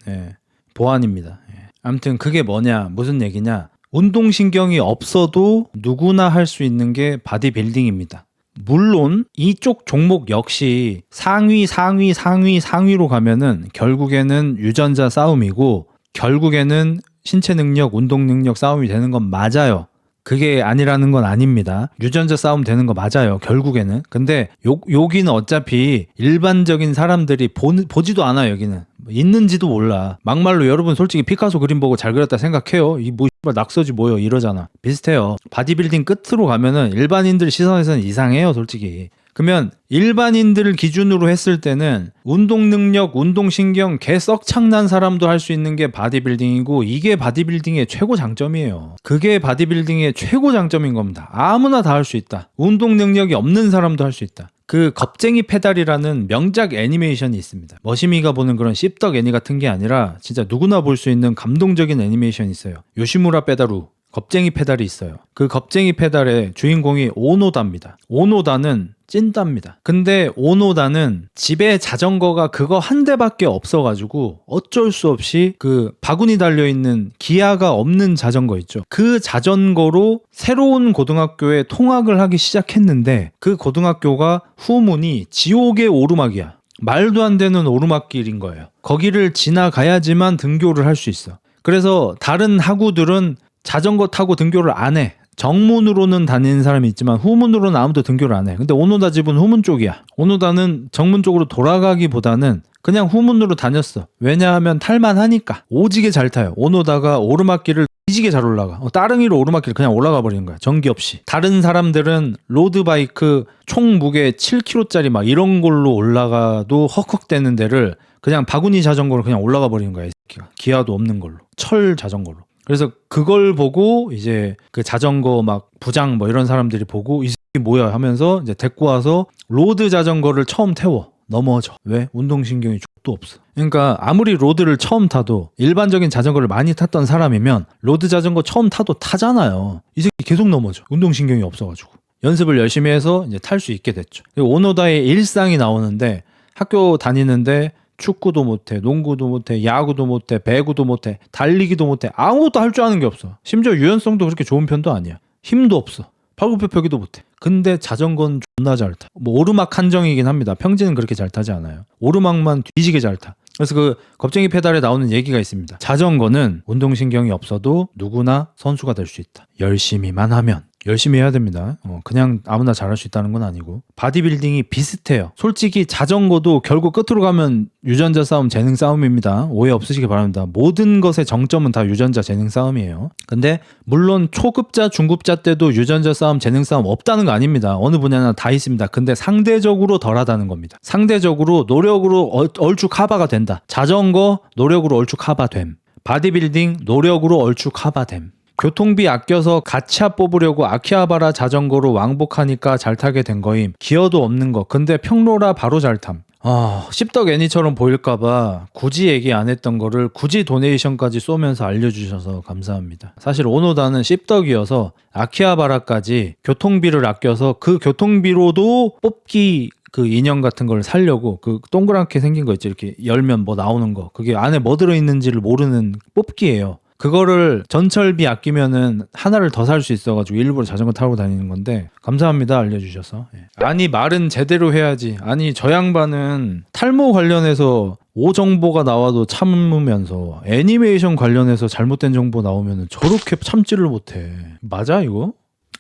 보안입니다. 아무튼 그게 뭐냐, 무슨 얘기냐, 운동신경이 없어도 누구나 할 수 있는 게 바디빌딩입니다. 물론 이쪽 종목 역시 상위로 가면은 결국에는 유전자 싸움이고 결국에는 신체 능력, 운동 능력 싸움이 되는 건 맞아요. 그게 아니라는 건 아닙니다. 유전자 싸움 되는 거 맞아요. 결국에는. 근데 여기는 어차피 일반적인 사람들이 보지도 않아요. 여기는. 있는지도 몰라. 막말로 여러분 솔직히 피카소 그림 보고 잘 그렸다 생각해요. 이 뭐 낙서지 뭐요 이러잖아. 비슷해요. 바디빌딩 끝으로 가면은 일반인들 시선에서는 이상해요. 솔직히. 그러면 일반인들을 기준으로 했을 때는 운동 능력, 운동신경 개썩창난 사람도 할 수 있는 게 바디빌딩이고 이게 바디빌딩의 최고 장점이에요. 그게 바디빌딩의 최고 장점인 겁니다. 아무나 다 할 수 있다. 운동 능력이 없는 사람도 할 수 있다. 그 겁쟁이 페달이라는 명작 애니메이션이 있습니다. 머시미가 보는 그런 씹덕 애니 같은 게 아니라 진짜 누구나 볼 수 있는 감동적인 애니메이션이 있어요. 요시무라 페다루. 겁쟁이 페달이 있어요. 그 겁쟁이 페달의 주인공이 오노다입니다. 오노다는 찐따입니다. 근데 오노다는 집에 자전거가 그거 한 대밖에 없어가지고 어쩔 수 없이 그 바구니 달려있는 기아가 없는 자전거 있죠. 그 자전거로 새로운 고등학교에 통학을 하기 시작했는데 그 고등학교가 후문이 지옥의 오르막이야. 말도 안 되는 오르막길인 거예요. 거기를 지나가야지만 등교를 할 수 있어. 그래서 다른 학우들은 자전거 타고 등교를 안 해. 정문으로는 다니는 사람이 있지만 후문으로는 아무도 등교를 안 해. 근데 오노다 집은 후문 쪽이야. 오노다는 정문 쪽으로 돌아가기보다는 그냥 후문으로 다녔어. 왜냐하면 탈만하니까. 오지게 잘 타요. 오노다가 오르막길을 뒤지게 잘 올라가. 따릉이로 오르막길 그냥 올라가 버리는 거야. 전기 없이. 다른 사람들은 로드바이크 총 무게 7kg짜리 막 이런 걸로 올라가도 헉헉대는 데를 그냥 바구니 자전거로 그냥 올라가 버리는 거야. 이 새끼가. 기아도 없는 걸로. 철 자전거로. 그래서 그걸 보고 이제 그 자전거 막 부장 뭐 이런 사람들이 보고 이 새끼 뭐야 하면서 이제 데리고 와서 로드 자전거를 처음 태워. 넘어져. 왜? 운동신경이 족도 없어. 그러니까 아무리 로드를 처음 타도 일반적인 자전거를 많이 탔던 사람이면 로드 자전거 처음 타도 타잖아요. 이 새끼 계속 넘어져. 운동신경이 없어가지고. 연습을 열심히 해서 이제 탈 수 있게 됐죠. 오노다의 일상이 나오는데 학교 다니는데 축구도 못해, 농구도 못해, 야구도 못해, 배구도 못해, 달리기도 못해. 아무것도 할 줄 아는 게 없어. 심지어 유연성도 그렇게 좋은 편도 아니야. 힘도 없어. 팔굽혀펴기도 못해. 근데 자전거는 존나 잘 타. 뭐 오르막 한정이긴 합니다. 평지는 그렇게 잘 타지 않아요. 오르막만 뒤지게 잘 타. 그래서 그 겁쟁이 페달에 나오는 얘기가 있습니다. 자전거는 운동신경이 없어도 누구나 선수가 될 수 있다. 열심히만 하면. 열심히 해야 됩니다. 그냥 아무나 잘할 수 있다는 건 아니고. 바디빌딩이 비슷해요. 솔직히 자전거도 결국 끝으로 가면 유전자 싸움, 재능 싸움입니다. 오해 없으시기 바랍니다. 모든 것의 정점은 다 유전자, 재능 싸움이에요. 근데 물론 초급자, 중급자 때도 유전자 싸움, 재능 싸움 없다는 거 아닙니다. 어느 분야나 다 있습니다. 근데 상대적으로 덜하다는 겁니다. 상대적으로 노력으로 얼추 커버가 된다. 자전거 노력으로 얼추 커버됨. 바디빌딩 노력으로 얼추 커버됨. 교통비 아껴서 가차 뽑으려고 아키하바라 자전거로 왕복하니까 잘 타게 된 거임. 기어도 없는 거. 근데 평로라 바로 잘 탐. 씹덕 애니처럼 보일까봐 굳이 얘기 안 했던 거를 굳이 도네이션까지 쏘면서 알려주셔서 감사합니다. 사실 오노다는 씹덕이어서 아키하바라까지 교통비를 아껴서 그 교통비로도 뽑기 그 인형 같은 걸 사려고 그 동그랗게 생긴 거 있죠. 이렇게 열면 뭐 나오는 거. 그게 안에 뭐 들어있는지를 모르는 뽑기예요. 그거를 전철비 아끼면은 하나를 더 살 수 있어가지고 일부러 자전거 타고 다니는 건데 감사합니다 알려주셔서. 아니 말은 제대로 해야지. 아니 저 양반은 탈모 관련해서 오정보가 나와도 참으면서 애니메이션 관련해서 잘못된 정보 나오면 저렇게 참지를 못해. 맞아 이거?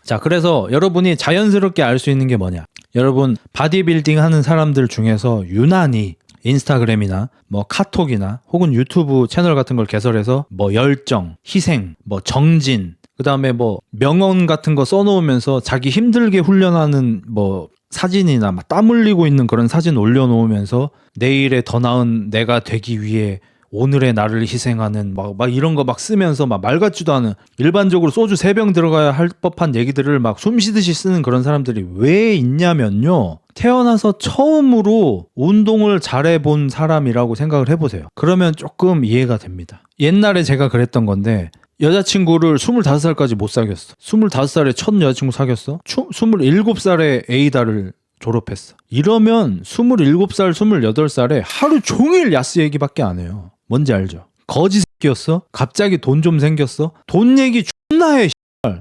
자, 그래서 여러분이 자연스럽게 알 수 있는 게 뭐냐? 여러분 바디빌딩 하는 사람들 중에서 유난히 인스타그램이나 뭐 카톡이나 혹은 유튜브 채널 같은 걸 개설해서 뭐 열정, 희생, 뭐 정진, 그다음에 뭐 명언 같은 거 써놓으면서 자기 힘들게 훈련하는 뭐 사진이나 막 땀 흘리고 있는 그런 사진 올려놓으면서 내일의 더 나은 내가 되기 위해 오늘의 나를 희생하는 막 이런 거 막 쓰면서 막 말 같지도 않은 일반적으로 소주 3병 들어가야 할 법한 얘기들을 막 숨쉬듯이 쓰는 그런 사람들이 왜 있냐면요. 태어나서 처음으로 운동을 잘해본 사람이라고 생각을 해보세요. 그러면 조금 이해가 됩니다. 옛날에 제가 그랬던 건데 여자친구를 25살까지 못 사귀었어. 25살에 첫 여자친구 사귀었어. 27살에 에이다를 졸업했어. 이러면 27살, 28살에 하루 종일 야스 얘기밖에 안 해요. 뭔지 알죠? 거지 새끼였어? 갑자기 돈 좀 생겼어? 돈 얘기 존나 해.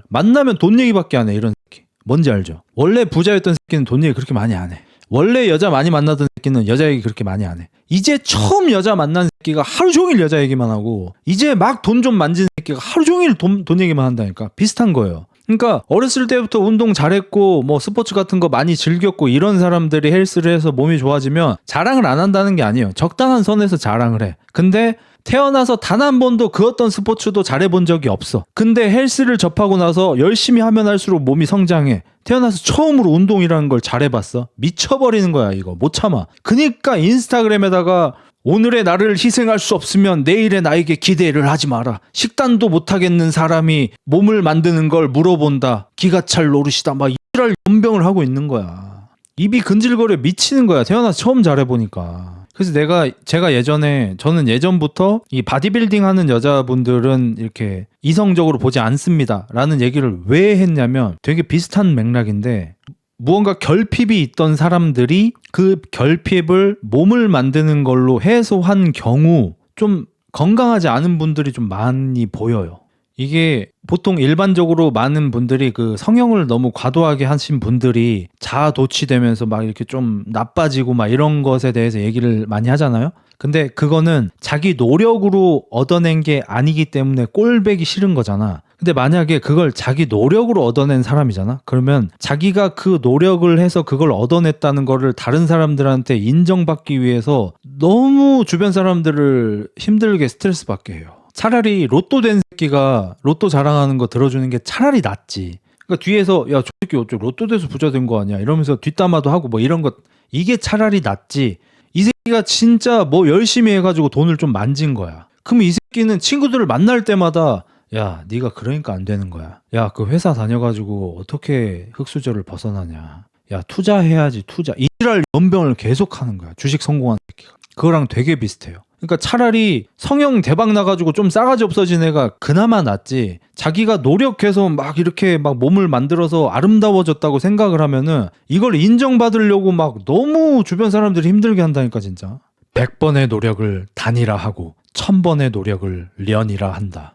만나면 돈 얘기밖에 안 해. 이런 새끼. 뭔지 알죠? 원래 부자였던 새끼는 돈 얘기 그렇게 많이 안 해. 원래 여자 많이 만나던 새끼는 여자 얘기 그렇게 많이 안 해. 이제 처음 여자 만난 새끼가 하루 종일 여자 얘기만 하고 이제 막 돈 좀 만진 새끼가 하루 종일 돈 얘기만 한다니까. 비슷한 거예요. 그러니까 어렸을 때부터 운동 잘했고 뭐 스포츠 같은 거 많이 즐겼고 이런 사람들이 헬스를 해서 몸이 좋아지면 자랑을 안 한다는 게 아니에요. 적당한 선에서 자랑을 해. 근데 태어나서 단 한 번도 그 어떤 스포츠도 잘해본 적이 없어. 근데 헬스를 접하고 나서 열심히 하면 할수록 몸이 성장해. 태어나서 처음으로 운동이라는 걸 잘해봤어. 미쳐버리는 거야 이거. 못 참아. 그니까 인스타그램에다가 오늘의 나를 희생할 수 없으면 내일의 나에게 기대를 하지 마라. 식단도 못하겠는 사람이 몸을 만드는 걸 물어본다. 기가 찰 노릇이다. 막 이랄 연병을 하고 있는 거야. 입이 근질거려 미치는 거야. 태어나서 처음 잘해보니까. 그래서 제가 저는 예전부터 이 바디빌딩 하는 여자분들은 이렇게 이성적으로 보지 않습니다. 라는 얘기를 왜 했냐면 되게 비슷한 맥락인데 무언가 결핍이 있던 사람들이 그 결핍을 몸을 만드는 걸로 해소한 경우 좀 건강하지 않은 분들이 좀 많이 보여요. 이게 보통 일반적으로 많은 분들이 그 성형을 너무 과도하게 하신 분들이 자아도취되면서 막 이렇게 좀 나빠지고 막 이런 것에 대해서 얘기를 많이 하잖아요. 근데 그거는 자기 노력으로 얻어낸 게 아니기 때문에 꼴배기 싫은 거잖아. 근데 만약에 그걸 자기 노력으로 얻어낸 사람이잖아. 그러면 자기가 그 노력을 해서 그걸 얻어냈다는 거를 다른 사람들한테 인정받기 위해서 너무 주변 사람들을 힘들게 스트레스 받게 해요. 차라리 로또 된 새끼가 로또 자랑하는 거 들어주는 게 차라리 낫지. 그러니까 뒤에서 야, 저 새끼 어쩌 로또 돼서 부자 된 거 아니야 이러면서 뒷담화도 하고 뭐 이런 것 이게 차라리 낫지. 이 새끼가 진짜 뭐 열심히 해가지고 돈을 좀 만진 거야. 그럼 이 새끼는 친구들을 만날 때마다 야, 네가 그러니까 안 되는 거야. 야, 그 회사 다녀가지고 어떻게 흑수저를 벗어나냐. 야, 투자해야지 투자. 이랄 연병을 계속하는 거야. 주식 성공한 새끼가. 그거랑 되게 비슷해요. 그러니까 차라리 성형 대박 나가지고 좀 싸가지 없어진 애가 그나마 낫지. 자기가 노력해서 막 이렇게 막 몸을 만들어서 아름다워졌다고 생각을 하면은 이걸 인정받으려고 막 너무 주변 사람들이 힘들게 한다니까 진짜. 100번의 노력을 단이라 하고 1000번의 노력을 련이라 한다.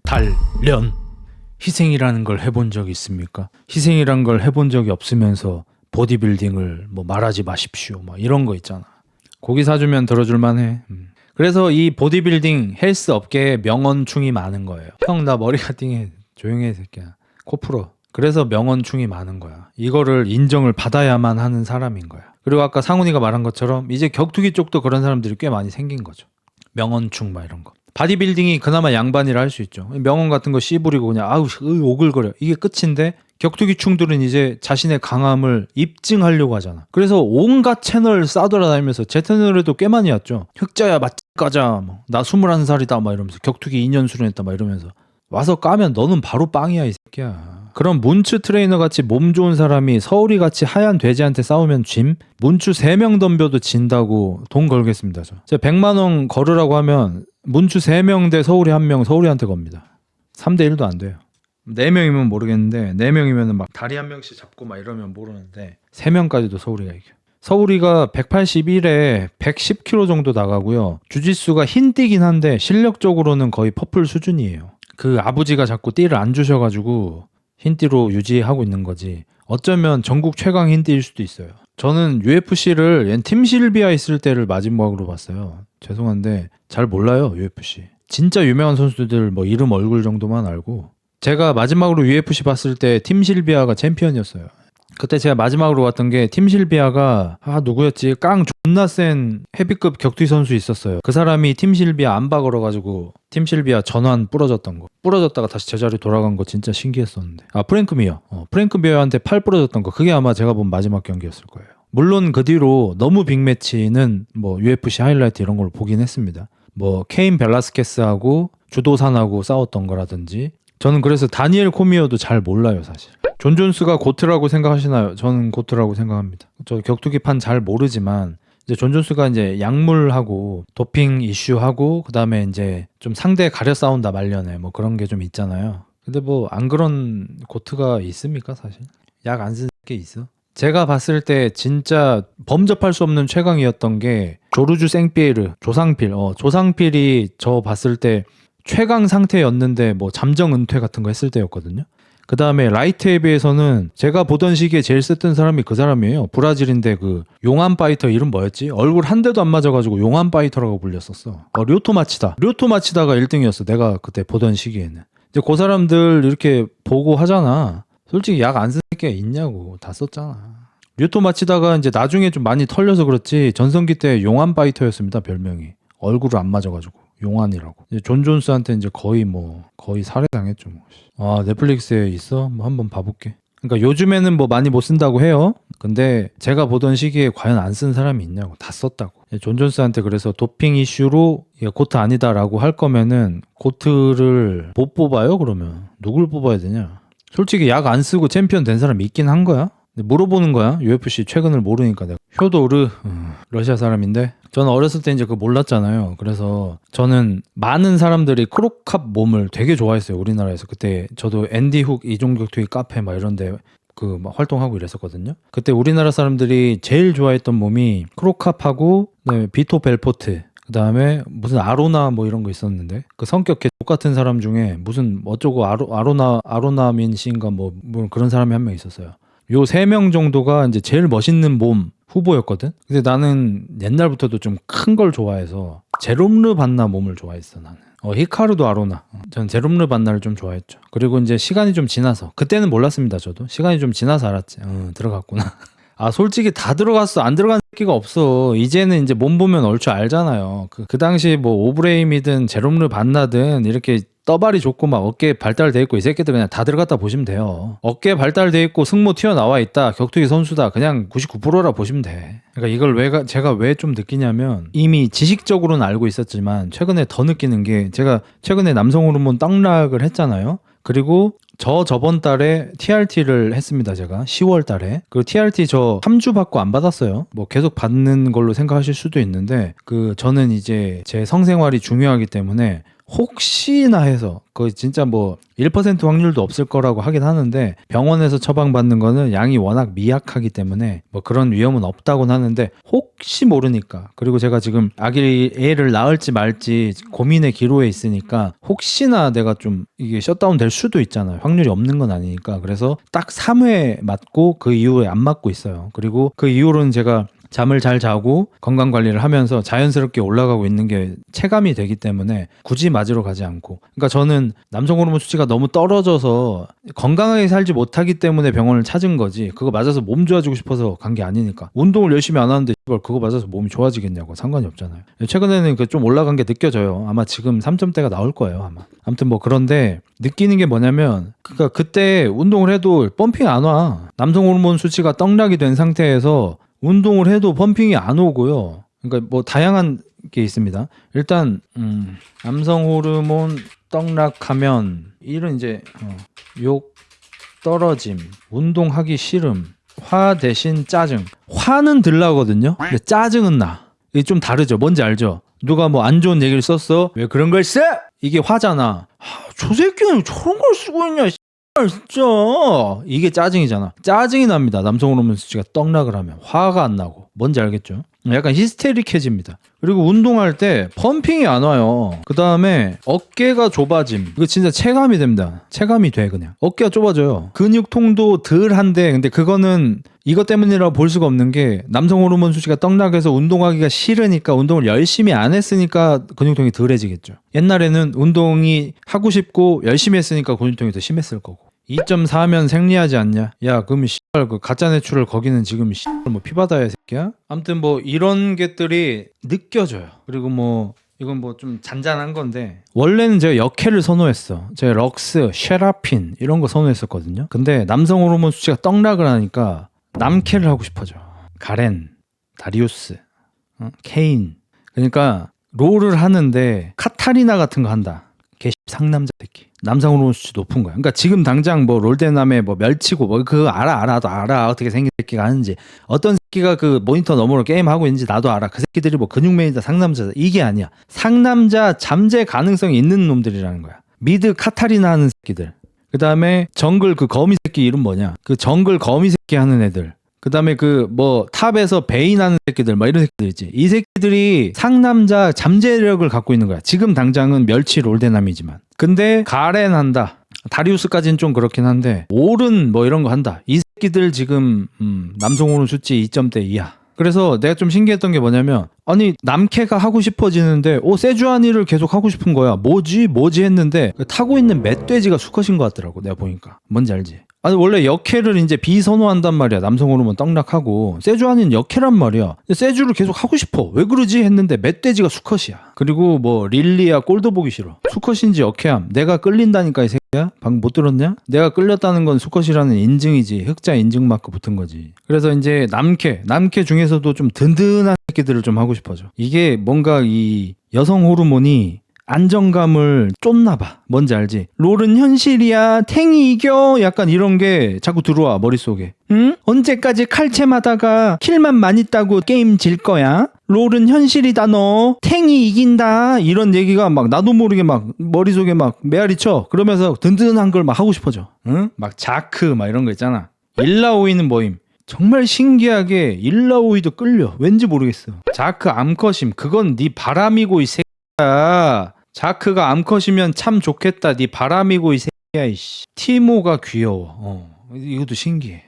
단련. 희생이라는 걸 해본 적이 있습니까? 희생이란 걸 해본 적이 없으면서 보디빌딩을 뭐 말하지 마십시오. 막 이런 거 있잖아. 고기 사주면 들어줄만 해. 그래서 이 보디빌딩 헬스 업계에 명언충이 많은 거예요. 형 나 머리가 띵해. 조용히 해 새끼야. 코 풀어. 그래서 명언충이 많은 거야. 이거를 인정을 받아야만 하는 사람인 거야. 그리고 아까 상훈이가 말한 것처럼 이제 격투기 쪽도 그런 사람들이 꽤 많이 생긴 거죠. 명언충 막 이런 거. 바디빌딩이 그나마 양반이라 할 수 있죠. 명언 같은 거 씨부리고 그냥 아우 오글거려. 이게 끝인데 격투기 충들은 이제 자신의 강함을 입증하려고 하잖아. 그래서 온갖 채널 싸돌아다니면서 제 채널에도 꽤 많이 왔죠. 흑자야 맞가자 뭐. 나 21살이다 막 이러면서 격투기 2년 수련했다 막 이러면서 와서 까면 너는 바로 빵이야 이 새끼야. 그럼 문추 트레이너 같이 몸 좋은 사람이 서울이 같이 하얀 돼지한테 싸우면 짐? 문추 3명 덤벼도 진다고 돈 걸겠습니다. 제가 100만 원 걸으라고 하면 문추 3명 대 서울이 1명 서울이한테 겁니다. 3대 1도 안 돼요. 4명이면 모르겠는데 4명이면 막 다리 한 명씩 잡고 막 이러면 모르는데 3명까지도 서울이가 이겨. 서울이가 181에 110kg 정도 나가고요. 주짓수가 흰띠긴 한데 실력적으로는 거의 퍼플 수준이에요. 그 아버지가 자꾸 띠를 안 주셔가지고 흰띠로 유지하고 있는 거지. 어쩌면 전국 최강 흰띠일 수도 있어요. 저는 UFC를 팀 실비아 있을 때를 마지막으로 봤어요. 죄송한데 잘 몰라요, UFC. 진짜 유명한 선수들 뭐 이름 얼굴 정도만 알고, 제가 마지막으로 UFC 봤을 때 팀 실비아가 챔피언이었어요. 그때 제가 마지막으로 봤던 게 팀 실비아가 누구였지? 깡 존나 센 헤비급 격투기 선수 있었어요. 그 사람이 팀 실비아 안바 걸어가지고 팀 실비아 전환 부러졌던 거, 부러졌다가 다시 제자리 돌아간 거 진짜 신기했었는데. 프랭크 미어. 프랭크 미어한테 팔 부러졌던 거, 그게 아마 제가 본 마지막 경기였을 거예요. 물론 그 뒤로 너무 빅매치는 뭐 UFC 하이라이트 이런 걸 보긴 했습니다. 뭐 케인 벨라스케스하고 주도산하고 싸웠던 거라든지. 저는 그래서 다니엘 코미어도 잘 몰라요, 사실. 존 존스가 고트라고 생각하시나요? 저는 고트라고 생각합니다. 저 격투기판 잘 모르지만 이제 존 존스가 이제 약물하고 도핑 이슈하고 그다음에 이제 좀 상대 가려 싸운다 말년에 뭐 그런 게 좀 있잖아요. 근데 뭐 안 그런 고트가 있습니까, 사실? 약 안 쓴 게 있어? 제가 봤을 때 진짜 범접할 수 없는 최강이었던 게 조르주 생피에르, 조상필이 저 봤을 때 최강 상태였는데 뭐 잠정 은퇴 같은 거 했을 때였거든요. 그 다음에 라이트헤비에서는 제가 보던 시기에 제일 셌던 사람이 그 사람이에요. 브라질인데 그 용암 파이터 이름 뭐였지? 얼굴 한 대도 안 맞아가지고 용암 파이터라고 불렸었어. 료토 마치다가 1등이었어. 내가 그때 보던 시기에는. 이제 그 사람들 이렇게 보고 하잖아. 솔직히 약 안 쓸 게 있냐고. 다 썼잖아. 료토 마치다가 이제 나중에 좀 많이 털려서 그렇지 전성기 때 용암 파이터였습니다. 별명이. 얼굴을 안 맞아가지고. 용안이라고. 이제 존 존스한테 이제 거의 살해당했죠. 뭐. 넷플릭스에 있어? 뭐 한번 봐볼게. 그러니까 요즘에는 뭐 많이 못 쓴다고 해요. 근데 제가 보던 시기에 과연 안 쓴 사람이 있냐고. 다 썼다고. 존 존스한테 그래서 도핑 이슈로 고트 아니다라고 할 거면은 고트를 못 뽑아요? 그러면 누굴 뽑아야 되냐? 솔직히 약 안 쓰고 챔피언 된 사람이 있긴 한 거야? 물어보는 거야. UFC 최근을 모르니까 내가. 효도르 러시아 사람인데 저는 어렸을 때 이제 그거 몰랐잖아요. 그래서 저는 많은 사람들이 크로캅 몸을 되게 좋아했어요. 우리나라에서. 그때 저도 앤디 훅 이종격투기 카페 막 이런데 막 활동하고 이랬었거든요. 그때 우리나라 사람들이 제일 좋아했던 몸이 크로캅하고 그다음에 비토 벨포트, 그다음에 무슨 아로나 뭐 이런 거 있었는데 그 성격 개 똑같은 사람 중에 무슨 어쩌고 아로나민 씨인가 뭐 그런 사람이 한 명 있었어요. 요 3명 정도가 이제 제일 멋있는 몸 후보였거든. 근데 나는 옛날부터도 좀 큰 걸 좋아해서 제롬르 반나 몸을 좋아했어. 나는 히카르도 아로나. 전 제롬르 반나를 좀 좋아했죠. 그리고 이제 시간이 좀 지나서, 그때는 몰랐습니다. 저도 시간이 좀 지나서 알았지. 들어갔구나. 솔직히 다 들어갔어. 안 들어간 새끼가 없어. 이제는 이제 몸 보면 얼추 알잖아요. 그 당시 뭐 오브레임이든 제롬르 반나든 이렇게 떠발이 좋고 막 어깨에 발달돼 있고 이 새끼들 그냥 다 들어갔다 보시면 돼요. 어깨에 발달돼 있고 승모 튀어나와 있다. 격투기 선수다. 그냥 99%라 보시면 돼. 그러니까 이걸 제가 왜 좀 느끼냐면, 이미 지식적으로는 알고 있었지만 최근에 더 느끼는 게, 제가 최근에 남성 호르몬 떡락을 했잖아요. 그리고 저번 달에 TRT를 했습니다. 제가 10월 달에. 그 TRT 저 3주 받고 안 받았어요. 뭐 계속 받는 걸로 생각하실 수도 있는데, 저는 이제 제 성생활이 중요하기 때문에 혹시나 해서, 거의 진짜 뭐 1% 확률도 없을 거라고 하긴 하는데, 병원에서 처방받는 거는 양이 워낙 미약하기 때문에 뭐 그런 위험은 없다고는 하는데, 혹시 모르니까, 그리고 제가 지금 애를 낳을지 말지 고민의 기로에 있으니까 혹시나 내가 좀 이게 셧다운 될 수도 있잖아요. 확률이 없는 건 아니니까. 그래서 딱 3회 맞고 그 이후에 안 맞고 있어요. 그리고 그 이후로는 제가 잠을 잘 자고 건강 관리를 하면서 자연스럽게 올라가고 있는 게 체감이 되기 때문에 굳이 맞으러 가지 않고. 그러니까 저는 남성 호르몬 수치가 너무 떨어져서 건강하게 살지 못하기 때문에 병원을 찾은 거지, 그거 맞아서 몸 좋아지고 싶어서 간 게 아니니까. 운동을 열심히 안 하는데 그거 맞아서 몸이 좋아지겠냐고. 상관이 없잖아요. 최근에는 좀 올라간 게 느껴져요. 아마 지금 3점대가 나올 거예요, 아마. 아무튼 뭐 그런데 느끼는 게 뭐냐면, 그러니까 그때 운동을 해도 펌핑이 안 와. 남성 호르몬 수치가 떡락이 된 상태에서 운동을 해도 펌핑이 안 오고요. 그러니까 뭐 다양한 게 있습니다. 일단 남성 호르몬 떡락하면 일은 이제 욕 떨어짐, 운동하기 싫음, 화 대신 짜증. 화는 들 나거든요. 근데 짜증은 나. 이게 좀 다르죠. 뭔지 알죠? 누가 뭐 안 좋은 얘기를 썼어? 왜 그런 걸 써? 이게 화잖아. 저 새끼는 저런 걸 쓰고 있냐? 진짜 이게 짜증이잖아. 짜증이 납니다. 남성 호르몬 수치가 떡락을 하면 화가 안 나고. 뭔지 알겠죠? 약간 히스테릭해집니다. 그리고 운동할 때 펌핑이 안 와요. 그 다음에 어깨가 좁아짐. 이거 진짜 체감이 됩니다. 체감이 돼 그냥. 어깨가 좁아져요. 근육통도 덜한데 근데 그거는 이것 때문이라고 볼 수가 없는 게 남성 호르몬 수치가 떡락해서 운동하기가 싫으니까 운동을 열심히 안 했으니까 근육통이 덜해지겠죠. 옛날에는 운동이 하고 싶고 열심히 했으니까 근육통이 더 심했을 거고. 2.4면 생리하지 않냐? 야, 그럼 씨발 그 가짜 내추럴 거기는 지금 씨발 뭐 피바다야 새끼야? 아무튼 뭐 이런 것들이 느껴져요. 그리고 뭐 이건 뭐 좀 잔잔한 건데 원래는 제가 역해를 선호했어. 제가 럭스, 쉐라핀 이런 거 선호했었거든요. 근데 남성 호르몬 수치가 떡락을 하니까 남캐를 하고 싶어져. 가렌, 다리우스, 케인. 그러니까 롤을 하는데 카타리나 같은 거 한다. 개 상남자 새끼. 남성 호르몬 수치 높은 거야. 그러니까 지금 당장 뭐 롤대남에 뭐 멸치고 뭐 그거 알아 나도 알아 어떻게 생긴 새끼가 하는지 어떤 새끼가 그 모니터 너머로 게임 하고 있는지 나도 알아. 그 새끼들이 뭐 근육맨이다 상남자다 이게 아니야. 상남자 잠재 가능성이 있는 놈들이라는 거야. 미드 카타리나 하는 새끼들. 그 다음에 정글 그 거미 새끼 이름 뭐냐? 그 정글 거미 새끼 하는 애들. 그 다음에 그 뭐 탑에서 베인 하는 새끼들 뭐 이런 새끼들 있지. 이 새끼들이 상남자 잠재력을 갖고 있는 거야. 지금 당장은 멸치 롤대남이지만. 근데 가렌 한다. 다리우스까지는 좀 그렇긴 한데 올은 뭐 이런 거 한다. 이 새끼들 지금 남성 호르몬 수치 2점대 이하. 그래서 내가 좀 신기했던 게 뭐냐면 아니 남캐가 하고 싶어지는데 세주아니를 계속 하고 싶은 거야. 뭐지 했는데 타고 있는 멧돼지가 수컷인 것 같더라고. 내가 보니까. 뭔지 알지? 아니 원래 역캐를 이제 비선호한단 말이야. 남성 호르몬 떡락하고 세주아니는 역캐란 말이야. 세주를 계속 하고 싶어. 왜 그러지 했는데 멧돼지가 수컷이야. 그리고 뭐 릴리야 꼴도 보기 싫어. 수컷인지 역캐함. 내가 끌린다니까 이 새끼야. 방금 못 들었냐? 내가 끌렸다는 건 수컷이라는 인증이지. 흑자 인증 마크 붙은 거지. 그래서 이제 남캐 중에서도 좀 든든한 새끼들을 좀 하고 싶어져. 이게 뭔가 이 여성 호르몬이 안정감을 쫓나 봐. 뭔지 알지? 롤은 현실이야. 탱이 이겨. 약간 이런 게 자꾸 들어와 머릿속에. 응? 언제까지 칼챔하다가 킬만 많이 따고 게임 질 거야? 롤은 현실이다 너. 탱이 이긴다. 이런 얘기가 막 나도 모르게 막 머릿속에 막 메아리 쳐. 그러면서 든든한 걸 막 하고 싶어져. 응? 막 자크 막 이런 거 있잖아. 일라오이는 뭐임? 정말 신기하게 일라오이도 끌려. 왠지 모르겠어. 자크 암컷임. 그건 네 바람이고 이 새끼야. 자크가 암컷이면 참 좋겠다. 네 바람이고 이 새끼야 이씨. 티모가 귀여워. 이것도 신기해.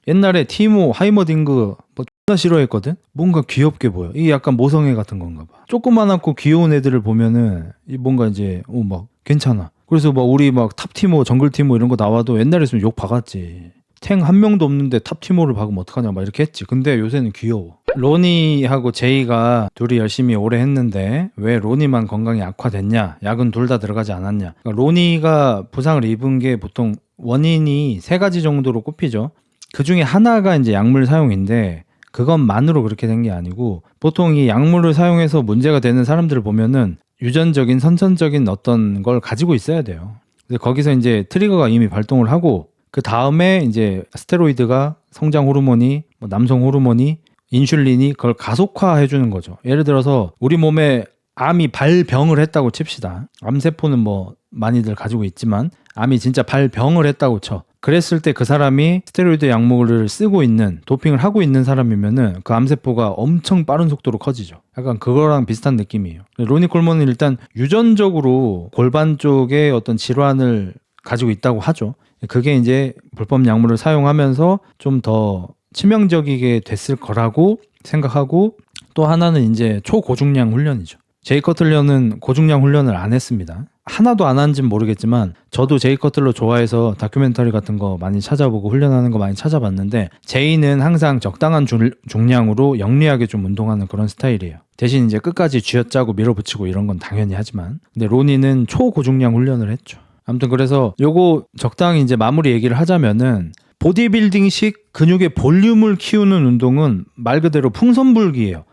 옛날에 티모 하이머딩그 뭐 존나 싫어했거든. 뭔가 귀엽게 보여. 이게 약간 모성애 같은 건가 봐. 조그만하고 귀여운 애들을 보면은 뭔가 이제 막 괜찮아. 그래서 막 우리 막 탑 티모 정글 티모 이런 거 나와도 옛날에는 욕 박았지. 탱 한 명도 없는데 탑 티모를 박으면 어떡하냐 막 이렇게 했지. 근데 요새는 귀여워. 로니하고 제이가 둘이 열심히 오래 했는데 왜 로니만 건강이 악화됐냐? 약은 둘 다 들어가지 않았냐? 그러니까 로니가 부상을 입은 게 보통 원인이 3가지 정도로 꼽히죠. 그 중에 하나가 이제 약물 사용인데 그것만으로 그렇게 된 게 아니고 보통 이 약물을 사용해서 문제가 되는 사람들을 보면은 유전적인 선천적인 어떤 걸 가지고 있어야 돼요. 그래서 거기서 이제 트리거가 이미 발동을 하고 그 다음에 이제 스테로이드가 성장 호르몬이 뭐 남성 호르몬이 인슐린이 그걸 가속화해 주는 거죠. 예를 들어서 우리 몸에 암이 발병을 했다고 칩시다. 암세포는 뭐 많이들 가지고 있지만 암이 진짜 발병을 했다고 쳐. 그랬을 때 그 사람이 스테로이드 약물을 쓰고 있는 도핑을 하고 있는 사람이면은 그 암세포가 엄청 빠른 속도로 커지죠. 약간 그거랑 비슷한 느낌이에요. 로니 콜먼은 일단 유전적으로 골반 쪽에 어떤 질환을 가지고 있다고 하죠. 그게 이제 불법 약물을 사용하면서 좀 더 치명적이게 됐을 거라고 생각하고 또 하나는 이제 초고중량 훈련이죠. 제이 커틀러는 고중량 훈련을 안 했습니다. 하나도 안 한지는 모르겠지만 저도 제이 커틀러 좋아해서 다큐멘터리 같은 거 많이 찾아보고 훈련하는 거 많이 찾아봤는데 제이는 항상 적당한 중량으로 영리하게 좀 운동하는 그런 스타일이에요. 대신 이제 끝까지 쥐어짜고 밀어붙이고 이런 건 당연히 하지만 근데 로니는 초고중량 훈련을 했죠. 아무튼 그래서 요거 적당히 이제 마무리 얘기를 하자면은 보디빌딩식 근육의 볼륨을 키우는 운동은 말 그대로 풍선불기예요.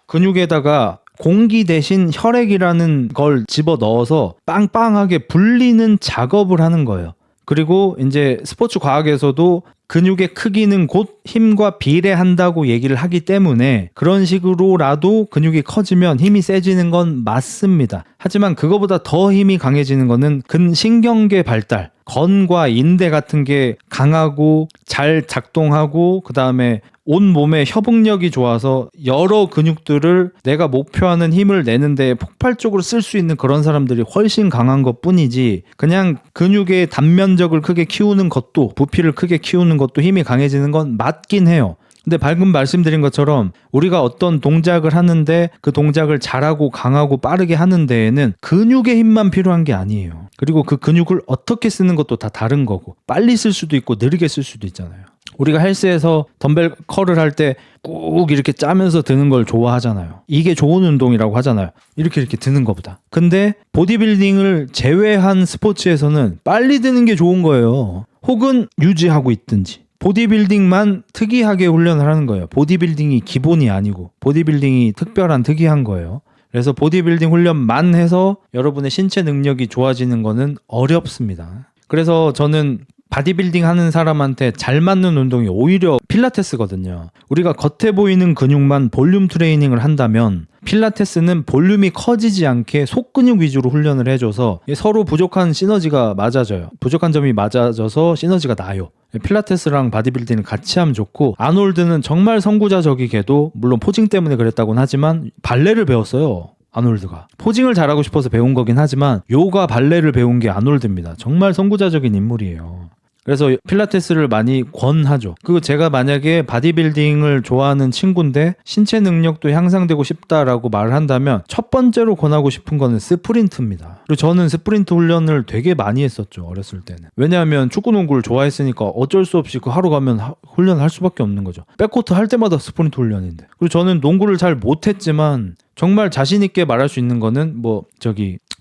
근육에다가 공기 대신 혈액이라는 걸 집어넣어서 빵빵하게 불리는 작업을 하는 거예요. 그리고 이제 스포츠 과학에서도 근육의 크기는 곧 힘과 비례한다고 얘기를 하기 때문에 그런 식으로라도 근육이 커지면 힘이 세지는 건 맞습니다. 하지만 그거보다 더 힘이 강해지는 거는 근신경계 발달, 건과 인대 같은 게 강하고 잘 작동하고 그 다음에 온 몸의 협응력이 좋아서 여러 근육들을 내가 목표하는 힘을 내는데 폭발적으로 쓸 수 있는 그런 사람들이 훨씬 강한 것 뿐이지, 그냥 근육의 단면적을 크게 키우는 것도, 부피를 크게 키우는 것도 힘이 강해지는 건 맞긴 해요. 근데 방금 말씀드린 것처럼 우리가 어떤 동작을 하는데 그 동작을 잘하고 강하고 빠르게 하는 데에는 근육의 힘만 필요한 게 아니에요. 그리고 그 근육을 어떻게 쓰는 것도 다 다른 거고, 빨리 쓸 수도 있고 느리게 쓸 수도 있잖아요. 우리가 헬스에서 덤벨 컬을 할 때 꾹 이렇게 짜면서 드는 걸 좋아하잖아요. 이게 좋은 운동이라고 하잖아요. 이렇게 드는 것보다. 근데 보디빌딩을 제외한 스포츠에서는 빨리 드는 게 좋은 거예요. 혹은 유지하고 있든지. 보디빌딩만 특이하게 훈련을 하는 거예요. 보디빌딩이 기본이 아니고 보디빌딩이 특별한 특이한 거예요. 그래서 보디빌딩 훈련만 해서 여러분의 신체 능력이 좋아지는 거는 어렵습니다. 그래서 저는 바디빌딩 하는 사람한테 잘 맞는 운동이 오히려 필라테스거든요. 우리가 겉에 보이는 근육만 볼륨 트레이닝을 한다면 필라테스는 볼륨이 커지지 않게 속근육 위주로 훈련을 해줘서 서로 부족한 시너지가 맞아져요. 부족한 점이 맞아져서 시너지가 나요. 필라테스랑 바디빌딩을 같이 하면 좋고, 아놀드는 정말 선구자적이게도, 물론 포징 때문에 그랬다고는 하지만 발레를 배웠어요. 아놀드가 포징을 잘하고 싶어서 배운 거긴 하지만 요가 발레를 배운 게 아놀드입니다. 정말 선구자적인 인물이에요. 그래서 필라테스를 많이 권하죠. 그리고 제가 만약에 바디빌딩을 좋아하는 친구인데 신체 능력도 향상되고 싶다라고 말을 한다면 첫 번째로 권하고 싶은 거는 스프린트입니다. 그리고 저는 스프린트 훈련을 되게 많이 했었죠, 어렸을 때는. 왜냐하면 축구농구를 좋아했으니까 어쩔 수 없이 그 하러 가면 훈련을 할 수밖에 없는 거죠. 백코트 할 때마다 스프린트 훈련인데. 그리고 저는 농구를 잘 못했지만 정말 자신 있게 말할 수 있는 거는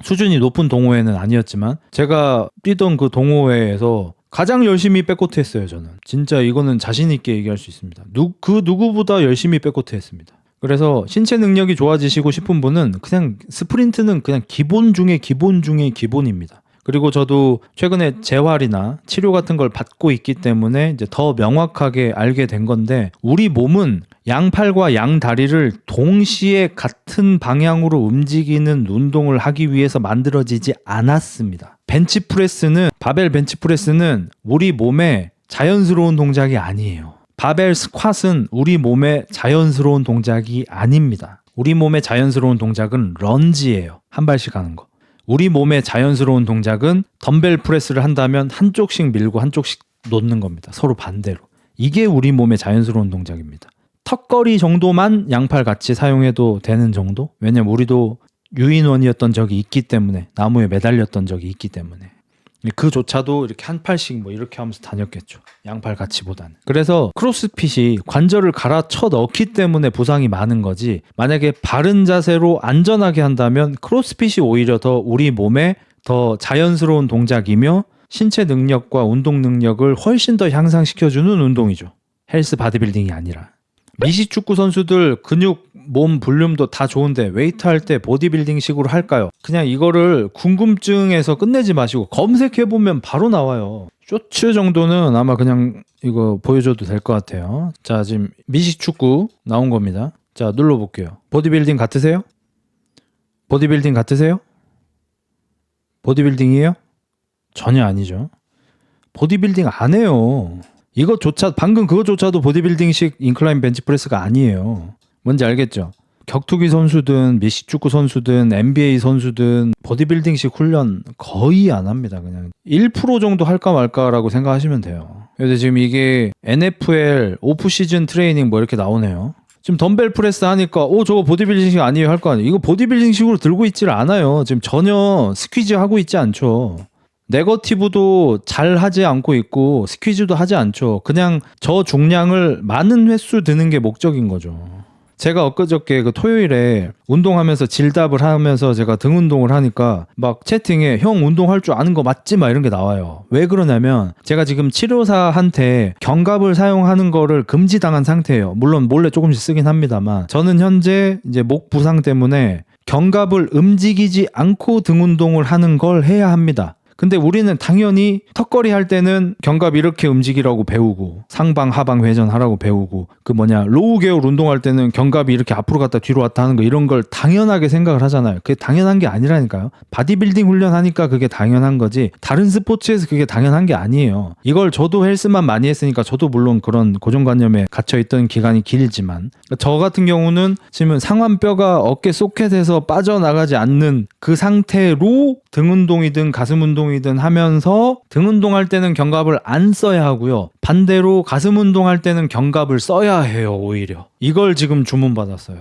수준이 높은 동호회는 아니었지만 제가 뛰던 그 동호회에서 가장 열심히 백코트 했어요. 저는 진짜 이거는 자신 있게 얘기할 수 있습니다. 그 누구보다 열심히 백코트 했습니다. 그래서 신체 능력이 좋아지시고 싶은 분은 그냥 스프린트는 그냥 기본 중에 기본 중에 기본입니다. 그리고 저도 최근에 재활이나 치료 같은 걸 받고 있기 때문에 이제 더 명확하게 알게 된 건데, 우리 몸은 양팔과 양다리를 동시에 같은 방향으로 움직이는 운동을 하기 위해서 만들어지지 않았습니다. 바벨 벤치프레스는 우리 몸의 자연스러운 동작이 아니에요. 바벨 스쿼트는 우리 몸의 자연스러운 동작이 아닙니다. 우리 몸의 자연스러운 동작은 런지예요. 한 발씩 하는 거. 우리 몸의 자연스러운 동작은 덤벨 프레스를 한다면 한쪽씩 밀고 한쪽씩 놓는 겁니다. 서로 반대로. 이게 우리 몸의 자연스러운 동작입니다. 턱걸이 정도만 양팔 같이 사용해도 되는 정도? 왜냐면 우리도 유인원이었던 적이 있기 때문에, 나무에 매달렸던 적이 있기 때문에 그조차도 이렇게 한 팔씩 이렇게 하면서 다녔겠죠. 양팔 같이보다는. 그래서 크로스핏이 관절을 갈아쳐 넣기 때문에 부상이 많은 거지, 만약에 바른 자세로 안전하게 한다면 크로스핏이 오히려 더 우리 몸에 더 자연스러운 동작이며 신체 능력과 운동 능력을 훨씬 더 향상시켜주는 운동이죠. 헬스 바디빌딩이 아니라. 미식축구 선수들 근육, 몸 볼륨도 다 좋은데 웨이트 할 때 보디빌딩 식으로 할까요? 그냥 이거를 궁금증에서 끝내지 마시고 검색해보면 바로 나와요. 쇼츠 정도는 아마 그냥 이거 보여줘도 될 것 같아요. 자, 지금 미식축구 나온 겁니다. 자, 눌러볼게요. 보디빌딩 같으세요? 보디빌딩 같으세요? 보디빌딩이에요? 전혀 아니죠. 보디빌딩 안 해요. 방금 그것조차도 보디빌딩식 인클라인 벤치프레스가 아니에요. 뭔지 알겠죠? 격투기 선수든 미식축구 선수든 NBA 선수든 보디빌딩식 훈련 거의 안 합니다. 그냥 1% 정도 할까 말까라고 생각하시면 돼요. 그래서 지금 이게 NFL 오프시즌 트레이닝 이렇게 나오네요. 지금 덤벨 프레스 하니까 저거 보디빌딩식 아니에요 할 거 아니에요. 이거 보디빌딩식으로 들고 있지를 않아요. 지금 전혀 스퀴즈 하고 있지 않죠. 네거티브도 잘 하지 않고 있고 스퀴즈도 하지 않죠. 그냥 저 중량을 많은 횟수 드는 게 목적인 거죠. 제가 엊그저께 그 토요일에 운동하면서 질답을 하면서 제가 등 운동을 하니까 막 채팅에 형 운동할 줄 아는 거 맞지? 이런 게 나와요. 왜 그러냐면 제가 지금 치료사한테 견갑을 사용하는 거를 금지당한 상태예요. 물론 몰래 조금씩 쓰긴 합니다만 저는 현재 이제 목 부상 때문에 견갑을 움직이지 않고 등 운동을 하는 걸 해야 합니다. 근데 우리는 당연히 턱걸이 할 때는 견갑 이렇게 움직이라고 배우고 상방 하방 회전하라고 배우고 그 로우 계열 운동할 때는 견갑이 이렇게 앞으로 갔다 뒤로 왔다 하는 거 이런 걸 당연하게 생각을 하잖아요. 그게 당연한 게 아니라니까요. 바디빌딩 훈련하니까 그게 당연한 거지 다른 스포츠에서 그게 당연한 게 아니에요. 이걸 저도 헬스만 많이 했으니까 저도 물론 그런 고정관념에 갇혀있던 기간이 길지만 저 같은 경우는 지금 상완뼈가 어깨 소켓에서 빠져나가지 않는 그 상태로 등 운동이든 가슴 운동이든 하면서 등 운동할 때는 견갑을 안 써야 하고요. 반대로 가슴 운동할 때는 견갑을 써야 해요. 오히려 이걸 지금 주문받았어요.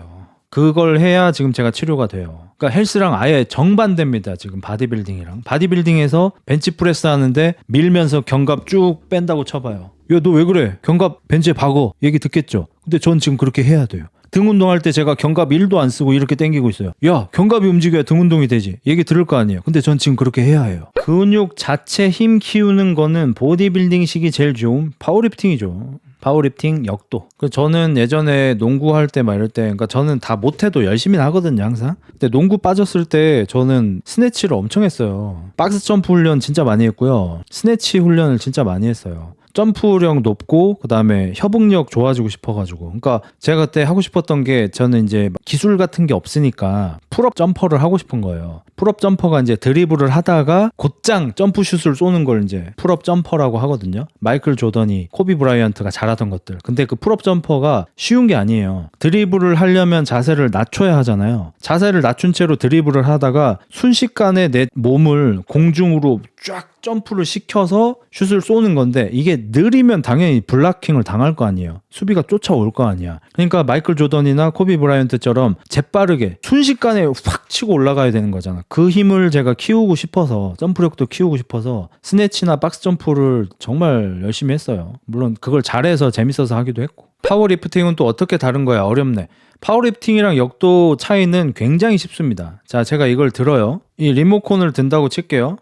그걸 해야 지금 제가 치료가 돼요. 그러니까 헬스랑 아예 정반대입니다. 지금 바디빌딩이랑. 바디빌딩에서 벤치프레스 하는데 밀면서 견갑 쭉 뺀다고 쳐봐요. 야, 너 왜 그래? 견갑 벤치에 박어. 얘기 듣겠죠? 근데 전 지금 그렇게 해야 돼요. 등 운동할 때 제가 견갑 1도 안 쓰고 이렇게 당기고 있어요. 야, 견갑이 움직여야 등 운동이 되지. 얘기 들을 거 아니에요. 근데 전 지금 그렇게 해야 해요. 근육 자체 힘 키우는 거는 보디빌딩식이 제일 좋은 파워리프팅이죠. 파워리프팅 역도. 저는 예전에 농구할 때 막 이럴 때, 그러니까 저는 다 못해도 열심히 하거든요, 항상. 근데 농구 빠졌을 때 저는 스네치를 엄청 했어요. 박스 점프 훈련 진짜 많이 했고요. 스네치 훈련을 진짜 많이 했어요. 점프력 높고 그다음에 협응력 좋아지고 싶어가지고 그러니까 제가 그때 하고 싶었던 게 저는 이제 기술 같은 게 없으니까 풀업 점퍼를 하고 싶은 거예요. 풀업 점퍼가 이제 드리블을 하다가 곧장 점프슛을 쏘는 걸 이제 풀업 점퍼라고 하거든요. 마이클 조던이 코비 브라이언트가 잘하던 것들. 근데 그 풀업 점퍼가 쉬운 게 아니에요. 드리블을 하려면 자세를 낮춰야 하잖아요. 자세를 낮춘 채로 드리블을 하다가 순식간에 내 몸을 공중으로 쫙 점프를 시켜서 슛을 쏘는 건데 이게 느리면 당연히 블락킹을 당할 거 아니에요. 수비가 쫓아올 거 아니야. 그러니까 마이클 조던이나 코비 브라이언트처럼 재빠르게 순식간에 확 치고 올라가야 되는 거잖아. 그 힘을 제가 키우고 싶어서 점프력도 키우고 싶어서 스네치나 박스 점프를 정말 열심히 했어요. 물론 그걸 잘해서 재밌어서 하기도 했고. 파워리프팅은 또 어떻게 다른 거야? 어렵네. 파워리프팅이랑 역도 차이는 굉장히 쉽습니다. 자, 제가 이걸 들어요. 이 리모컨을 든다고 칠게요.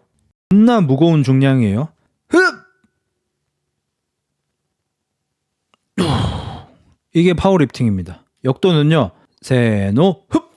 존나 무거운 중량이에요. 이게 파워리프팅입니다. 역도는요. 세노 흡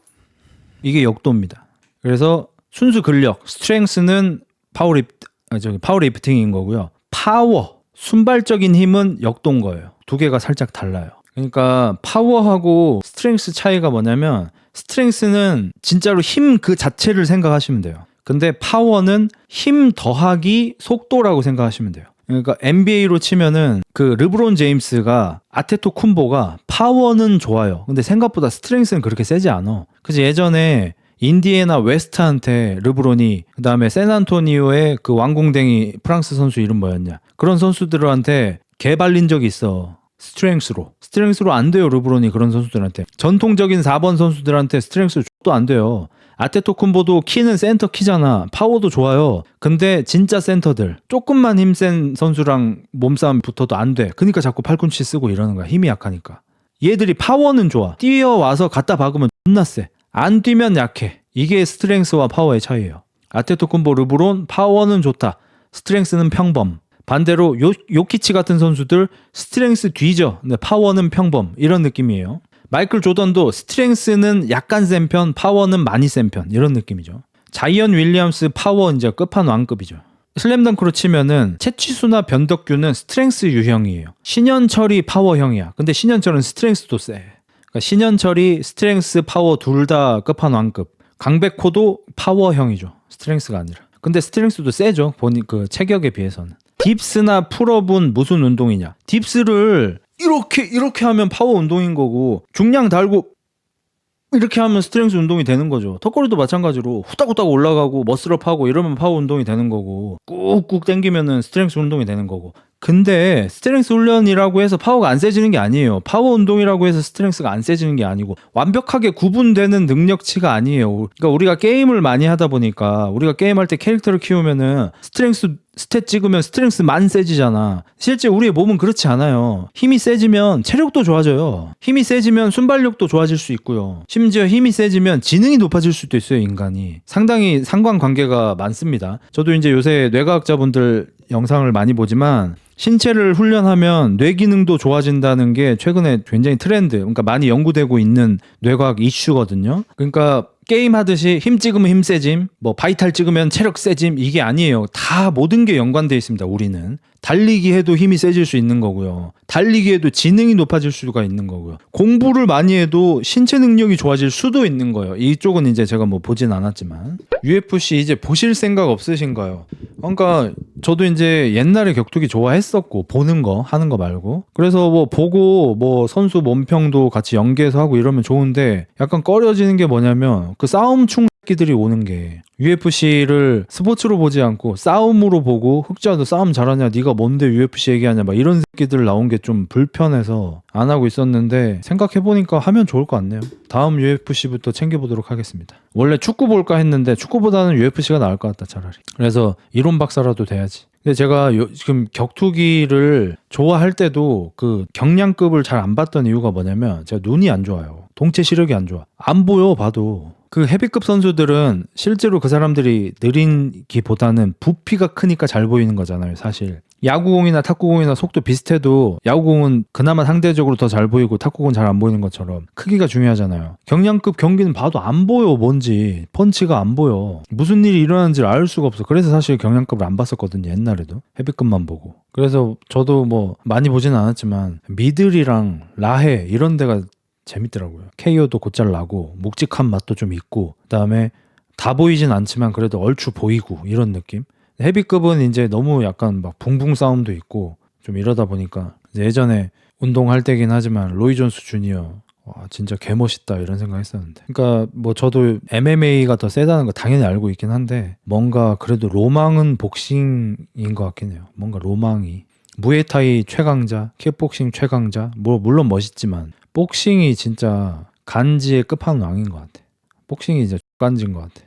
이게 역도입니다. 그래서 순수 근력 스트렝스는 파워리프팅인 거고요. 파워 순발적인 힘은 역도인 거예요. 두 개가 살짝 달라요. 그러니까 파워하고 스트렝스 차이가 뭐냐면 스트렝스는 진짜로 힘 그 자체를 생각하시면 돼요. 근데 파워는 힘 더하기 속도라고 생각하시면 돼요. 그러니까 NBA로 치면은 그 르브론 제임스가 아테토쿤보가 파워는 좋아요. 근데 생각보다 스트렝스는 그렇게 세지 않아. 그래서 예전에 인디애나 웨스트한테 르브론이 그다음에 샌안토니오의 그 왕궁댕이 프랑스 선수 이름 뭐였냐. 그런 선수들한테 개발린 적이 있어. 스트렝스로 안 돼요. 르브론이 그런 선수들한테. 전통적인 4번 선수들한테 스트렝스 도 안 돼요. 아테토쿤보도 키는 센터 키잖아. 파워도 좋아요. 근데 진짜 센터들 조금만 힘센 선수랑 몸싸움 붙어도 안 돼. 그러니까 자꾸 팔꿈치 쓰고 이러는 거야. 힘이 약하니까. 얘들이 파워는 좋아. 뛰어와서 갖다 박으면 존나 세. 안 뛰면 약해. 이게 스트렝스와 파워의 차이예요. 아테토쿤보 르브론 파워는 좋다. 스트렝스는 평범. 반대로 요키치 같은 선수들 스트렝스 뒤져. 근데 파워는 평범. 이런 느낌이에요. 마이클 조던도 스트렝스는 약간 센 편, 파워는 많이 센 편. 이런 느낌이죠. 자이언 윌리엄스 파워 이제 끝판왕급이죠. 슬램덩크로 치면은 채취수나 변덕규는 스트렝스 유형이에요. 신현철이 파워형이야. 근데 신현철은 스트렝스도 세. 그러니까 신현철이 스트렝스 파워 둘 다 끝판왕급. 강백호도 파워형이죠. 스트렝스가 아니라. 근데 스트렝스도 세죠. 본인 그 체격에 비해서는. 딥스나 풀업은 무슨 운동이냐? 딥스를 이렇게 하면 파워 운동인 거고 중량 달고 이렇게 하면 스트렝스 운동이 되는 거죠. 턱걸이도 마찬가지로 후딱후딱 올라가고 머슬업 하고 이러면 파워 운동이 되는 거고 꾹꾹 당기면은 스트렝스 운동이 되는 거고. 근데 스트렝스 훈련이라고 해서 파워가 안 세지는 게 아니에요. 파워 운동이라고 해서 스트렝스가 안 세지는 게 아니고 완벽하게 구분되는 능력치가 아니에요. 그러니까 우리가 게임을 많이 하다 보니까 우리가 게임할 때 캐릭터를 키우면은 스트렝스 스탯 찍으면 스트렝스만 세지잖아. 실제 우리의 몸은 그렇지 않아요. 힘이 세지면 체력도 좋아져요. 힘이 세지면 순발력도 좋아질 수 있고요. 심지어 힘이 세지면 지능이 높아질 수도 있어요. 인간이. 상당히 상관관계가 많습니다. 저도 이제 요새 뇌과학자분들 영상을 많이 보지만 신체를 훈련하면 뇌 기능도 좋아진다는 게 최근에 굉장히 트렌드, 그러니까 많이 연구되고 있는 뇌과학 이슈거든요. 그러니까 게임 하듯이 힘 찍으면 힘 세짐, 뭐 바이탈 찍으면 체력 세짐, 이게 아니에요. 다 모든 게 연관되어 있습니다. 우리는 달리기 해도 힘이 세질 수 있는 거고요. 달리기 해도 지능이 높아질 수가 있는 거고요. 공부를 많이 해도 신체 능력이 좋아질 수도 있는 거예요. 이쪽은 이제 제가 뭐 보진 않았지만. UFC 이제 보실 생각 없으신가요? 그러니까 저도 이제 옛날에 격투기 좋아했었고, 보는 거 하는 거 말고, 그래서 뭐 보고 뭐 선수 몸평도 같이 연계해서 하고 이러면 좋은데, 약간 꺼려지는 게 뭐냐면 그 싸움충 새끼들이 오는 게, UFC를 스포츠로 보지 않고 싸움으로 보고, 흑자도 싸움 잘하냐, 네가 뭔데 UFC 얘기하냐, 막 이런 새끼들 나온 게 좀 불편해서 안 하고 있었는데, 생각해보니까 하면 좋을 것 같네요. 다음 UFC부터 챙겨보도록 하겠습니다. 원래 축구 볼까 했는데 축구보다는 UFC가 나을 것 같다, 차라리. 그래서 이론 박사라도 돼야지. 근데 제가 지금 격투기를 좋아할 때도 그 경량급을 잘 안 봤던 이유가 뭐냐면, 제가 눈이 안 좋아요. 동체 시력이 안 좋아. 안 보여, 봐도. 그 헤비급 선수들은 실제로 그 사람들이 느린기보다는 부피가 크니까 잘 보이는 거잖아요, 사실. 야구공이나 탁구공이나 속도 비슷해도 야구공은 그나마 상대적으로 더 잘 보이고 탁구공은 잘 안 보이는 것처럼 크기가 중요하잖아요. 경량급 경기는 봐도 안 보여, 뭔지. 펀치가 안 보여. 무슨 일이 일어나는지를 알 수가 없어. 그래서 사실 경량급을 안 봤었거든요, 옛날에도. 헤비급만 보고. 그래서 저도 뭐 많이 보지는 않았지만 미들이랑 라해 이런 데가 재밌더라고요. KO도 곧잘 나고 묵직한 맛도 좀 있고, 그다음에 다 보이진 않지만 그래도 얼추 보이고 이런 느낌. 헤비급은 이제 너무 약간 막 붕붕 싸움도 있고 좀 이러다 보니까, 예전에 운동할 때긴 하지만 로이 존스 주니어, 와 진짜 개멋있다 이런 생각 했었는데, 그러니까 뭐 저도 MMA가 더 세다는 거 당연히 알고 있긴 한데, 뭔가 그래도 로망은 복싱인 것 같긴 해요. 뭔가 로망이 무에타이 최강자, 킥복싱 최강자, 뭐 물론 멋있지만 복싱이 진짜 간지의 끝판왕인 것 같아. 복싱이 진짜 간지인 것 같아.